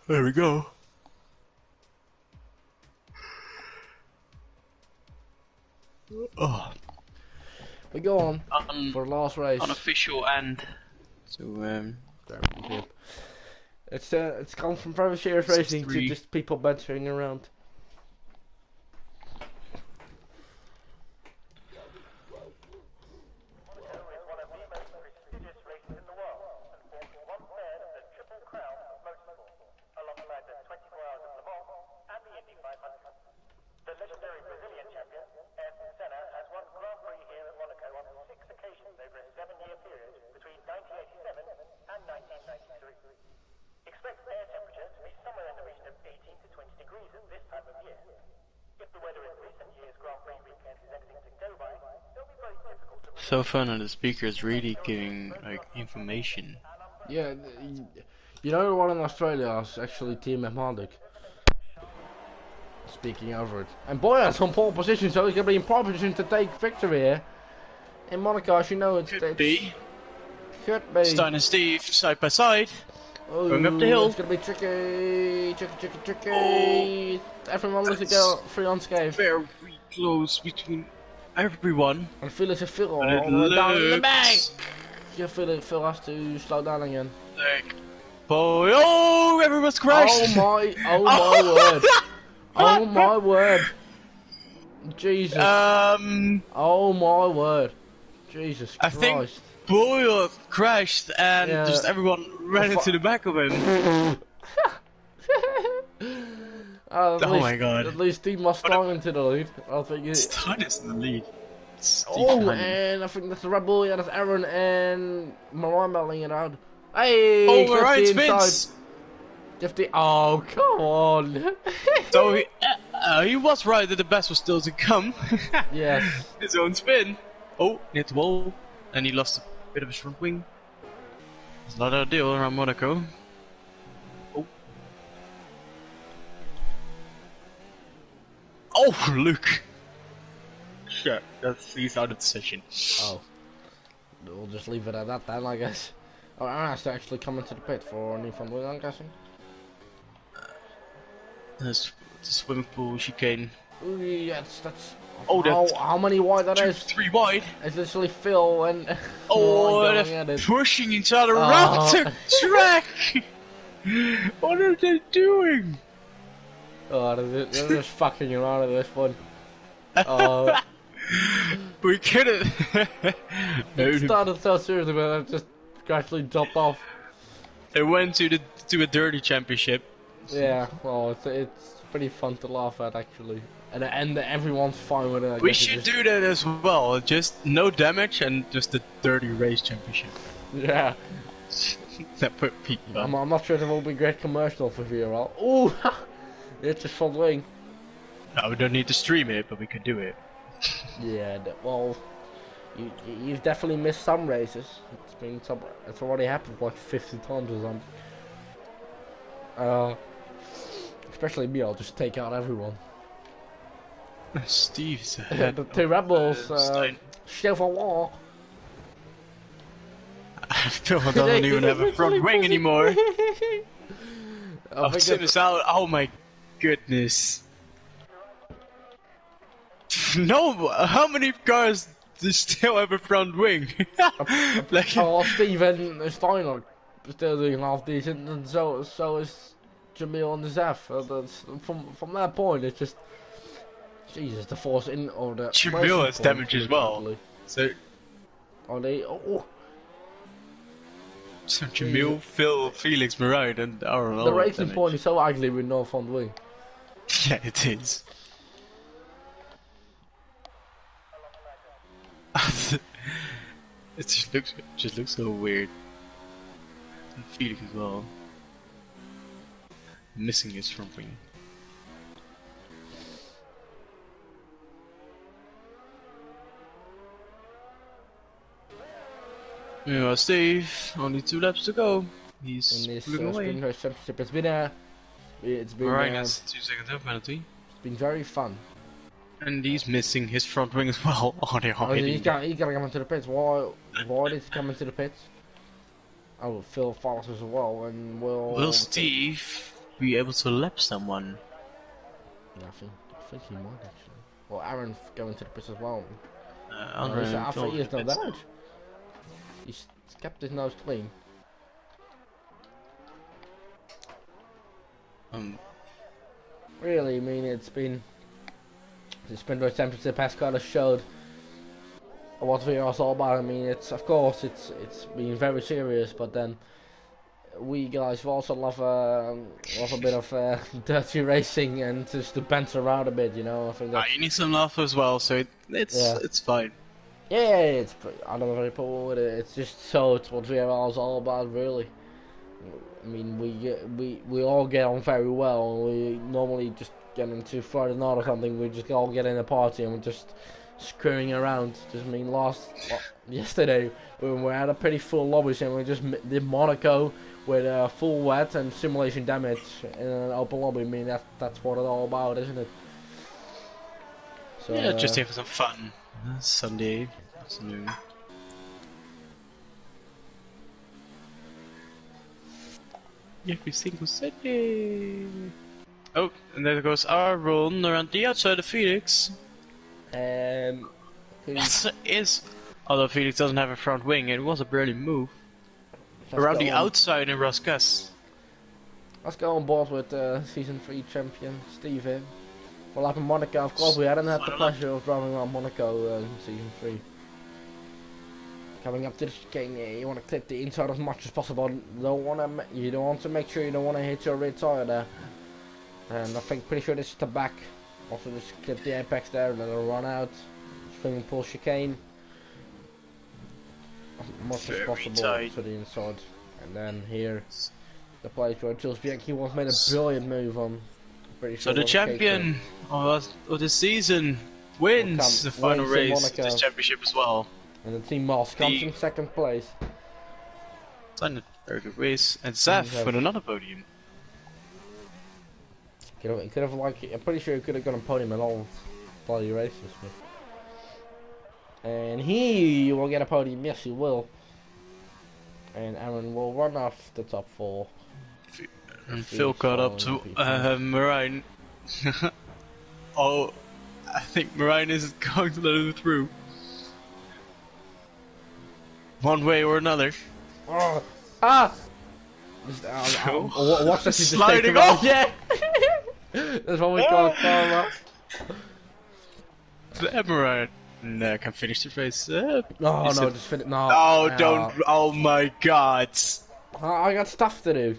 There we go. Oh. We go on for the last race. Unofficial end. So it's gone from very serious racing to just people bantering around. So fun, and the speaker is really giving like information. Yeah, you know the one in Australia is actually Team Marduk speaking over it. And Boyar's on pole position, so he's going to be in pole position to take victory here. In Monaco, as you know, Could be. Could be. Stein and Steve side by side. Ooh, going up the hill. It's going to be tricky. Oh. Everyone looks to go free unscathed. Very close between everyone. And Phil is Phil all the way down in the back. You feel it, Phil has to slow down again. Boy, oh, everyone's crashed. Oh my word. Oh my word. Jesus. Oh my word. Jesus Christ. I think Boyle crashed and just everyone ran into the back of him. Oh my god. At least Team Mustang into the lead. I think Stein is in the lead. And I think that's the Red Bull, yeah, that's Aaron and Mariah battling it out. Hey, Mariah spins. 50. Oh, come on. So he was right that the best was still to come. Yes. His own spin. Oh, hit the wall. And he lost a bit of his front wing. It's not ideal around Monaco. Oh. Oh, Luke. Shit, he's out of the session. Oh. We'll just leave it at that then, I guess. Oh, Aaron has to actually come into the pit for Newfoundland, I'm guessing. There's the swimming pool chicane. Ooh, yeah, that's oh, how many wide that is? 3 wide. It's literally Phil and they're pushing each other around the track. What are they doing? Oh, they're just fucking around at this one. We couldn't. It started so seriously, but it just gradually dropped off. They went to a dirty championship. Yeah, well, it's pretty fun to laugh at actually, and everyone's fine with it. I We guess should do that as well. Just no damage and just a dirty race championship. Yeah, That would be fun. I'm not sure there will be great commercial for VRL. Ooh, it's a front wing. No, we don't need to stream it, but we could do it. Yeah, well, you've definitely missed some races. It's already happened like 50 times or something. Especially me, I'll just take out everyone. Steve's ahead. The two rebels, Stein. Chevrolet. Phil doesn't even have a front wing anymore. I think Tim is out. Oh my goodness. No, how many cars do still have a front wing? Like, oh, Steven Steiner is still doing half decent, and so is Jamil and Zef. From that point, it's just Jesus, the force in or the Jamil has damage as well. Totally. So, Are they? Oh, so Jamil, Phil, Felix, Marine, and Aaron. the racing point is so ugly with no front wing. Yeah, it is. It just looks so weird. And Felix as well. Missing his front wing. Yeah, Steve, only 2 laps to go. He's In this looking away. Spring Race Championship, it's been Ryan has 2 seconds up penalty. it's been very fun. And he's missing his front wing as well. Oh, they're Oh, already. he's gotta come into the pits. Why did he come into the pits? Oh, Phil follows as well, and Will Steve be able to lap someone? Yeah, I think he might actually. Well, Aaron going to the pits as well. Andre and I Phil think he has no pits. damage. He's kept his nose clean. Really, I mean, it's been the Sprint Race Championship has kind of showed what VR's all about. I mean, it's of course it's been very serious, but then we guys also love a bit of dirty racing and just to bounce around a bit, you know. I think that's, You need some love as well, so it's fine. yeah, it's I don't know very poor with it. It's just so it's what VRL is all about, really. I mean, we all get on very well. We normally just get into Friday night or something. We just all get in a party and we're just screwing around. Just I mean, yesterday we were at a pretty full lobby and we just did Monaco with full wet and simulation damage in an open lobby. I mean, that's what it's all about, isn't it? So, Yeah, just here for some fun. Sunday afternoon. Every single Sunday. Oh, and there goes our run around the outside of Felix. Although Felix doesn't have a front wing, it was a barely move. Around the outside in Roskas. Let's go on board with Season 3 champion Steve here. Well, up in Monaco, of course, we hadn't had the pleasure of driving around Monaco in Season 3. Coming up to the chicane, you want to clip the inside as much as possible. You don't want to make sure you don't want to hit your rear tire there. And I think pretty sure this is the back. Also just clip the apex there and then it'll run out. Swimming pool chicane. As much as possible to the inside. And then here, the place where Jules Bianchi once made a brilliant move on. Pretty sure So the champion of the season wins the final race of this championship as well. And the team Moss comes in second place. It's a very good race. And Zaf with another podium. He could have I'm pretty sure he could have got a podium in all bloody races. And he will get a podium, yes he will. And Aaron will run off the top 4. And Phil caught up to Marine. Oh, I think Marine isn't going to let him through. One way or another. Oh, ah! Watch that, sliding off! Yeah! That's what we call karma. The Marine can finish the race. No, just finish. No. Oh, don't. Oh my god. I got stuff to do.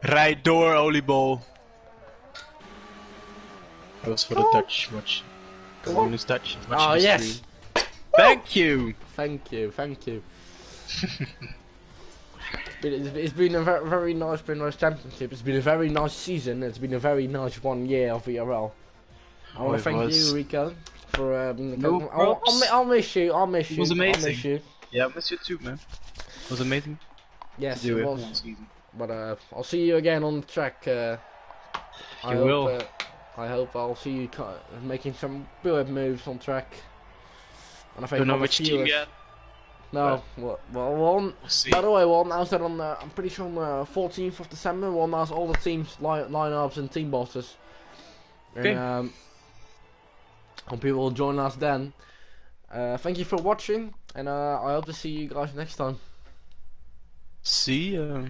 Right door, Oliebol. Goes for the touch. Watch. Come on. Bonus touch. Watch Oh the yes. stream. Thank you. Thank you. Thank you. It's been a very nice championship. It's been a very nice season. It's been a very nice 1 year of VRL. I want to thank you, Rico, for being the No coach. I'll miss you. I'll miss you. It was amazing. I'll miss you. Yeah, I miss you too, man. It was amazing. Yes, to do it it was. one season. But I'll see you again on the track. I will. I hope I'll see you making some good moves on track. And I think Don't know all the which team viewers- yet. No, well, We'll see. by the way, we'll announce that on I'm pretty sure on the 14th of December. We'll announce all the teams, lineups, and team bosses. Okay. And hope people will join us then. Thank you for watching, and I hope to see you guys next time. See ya.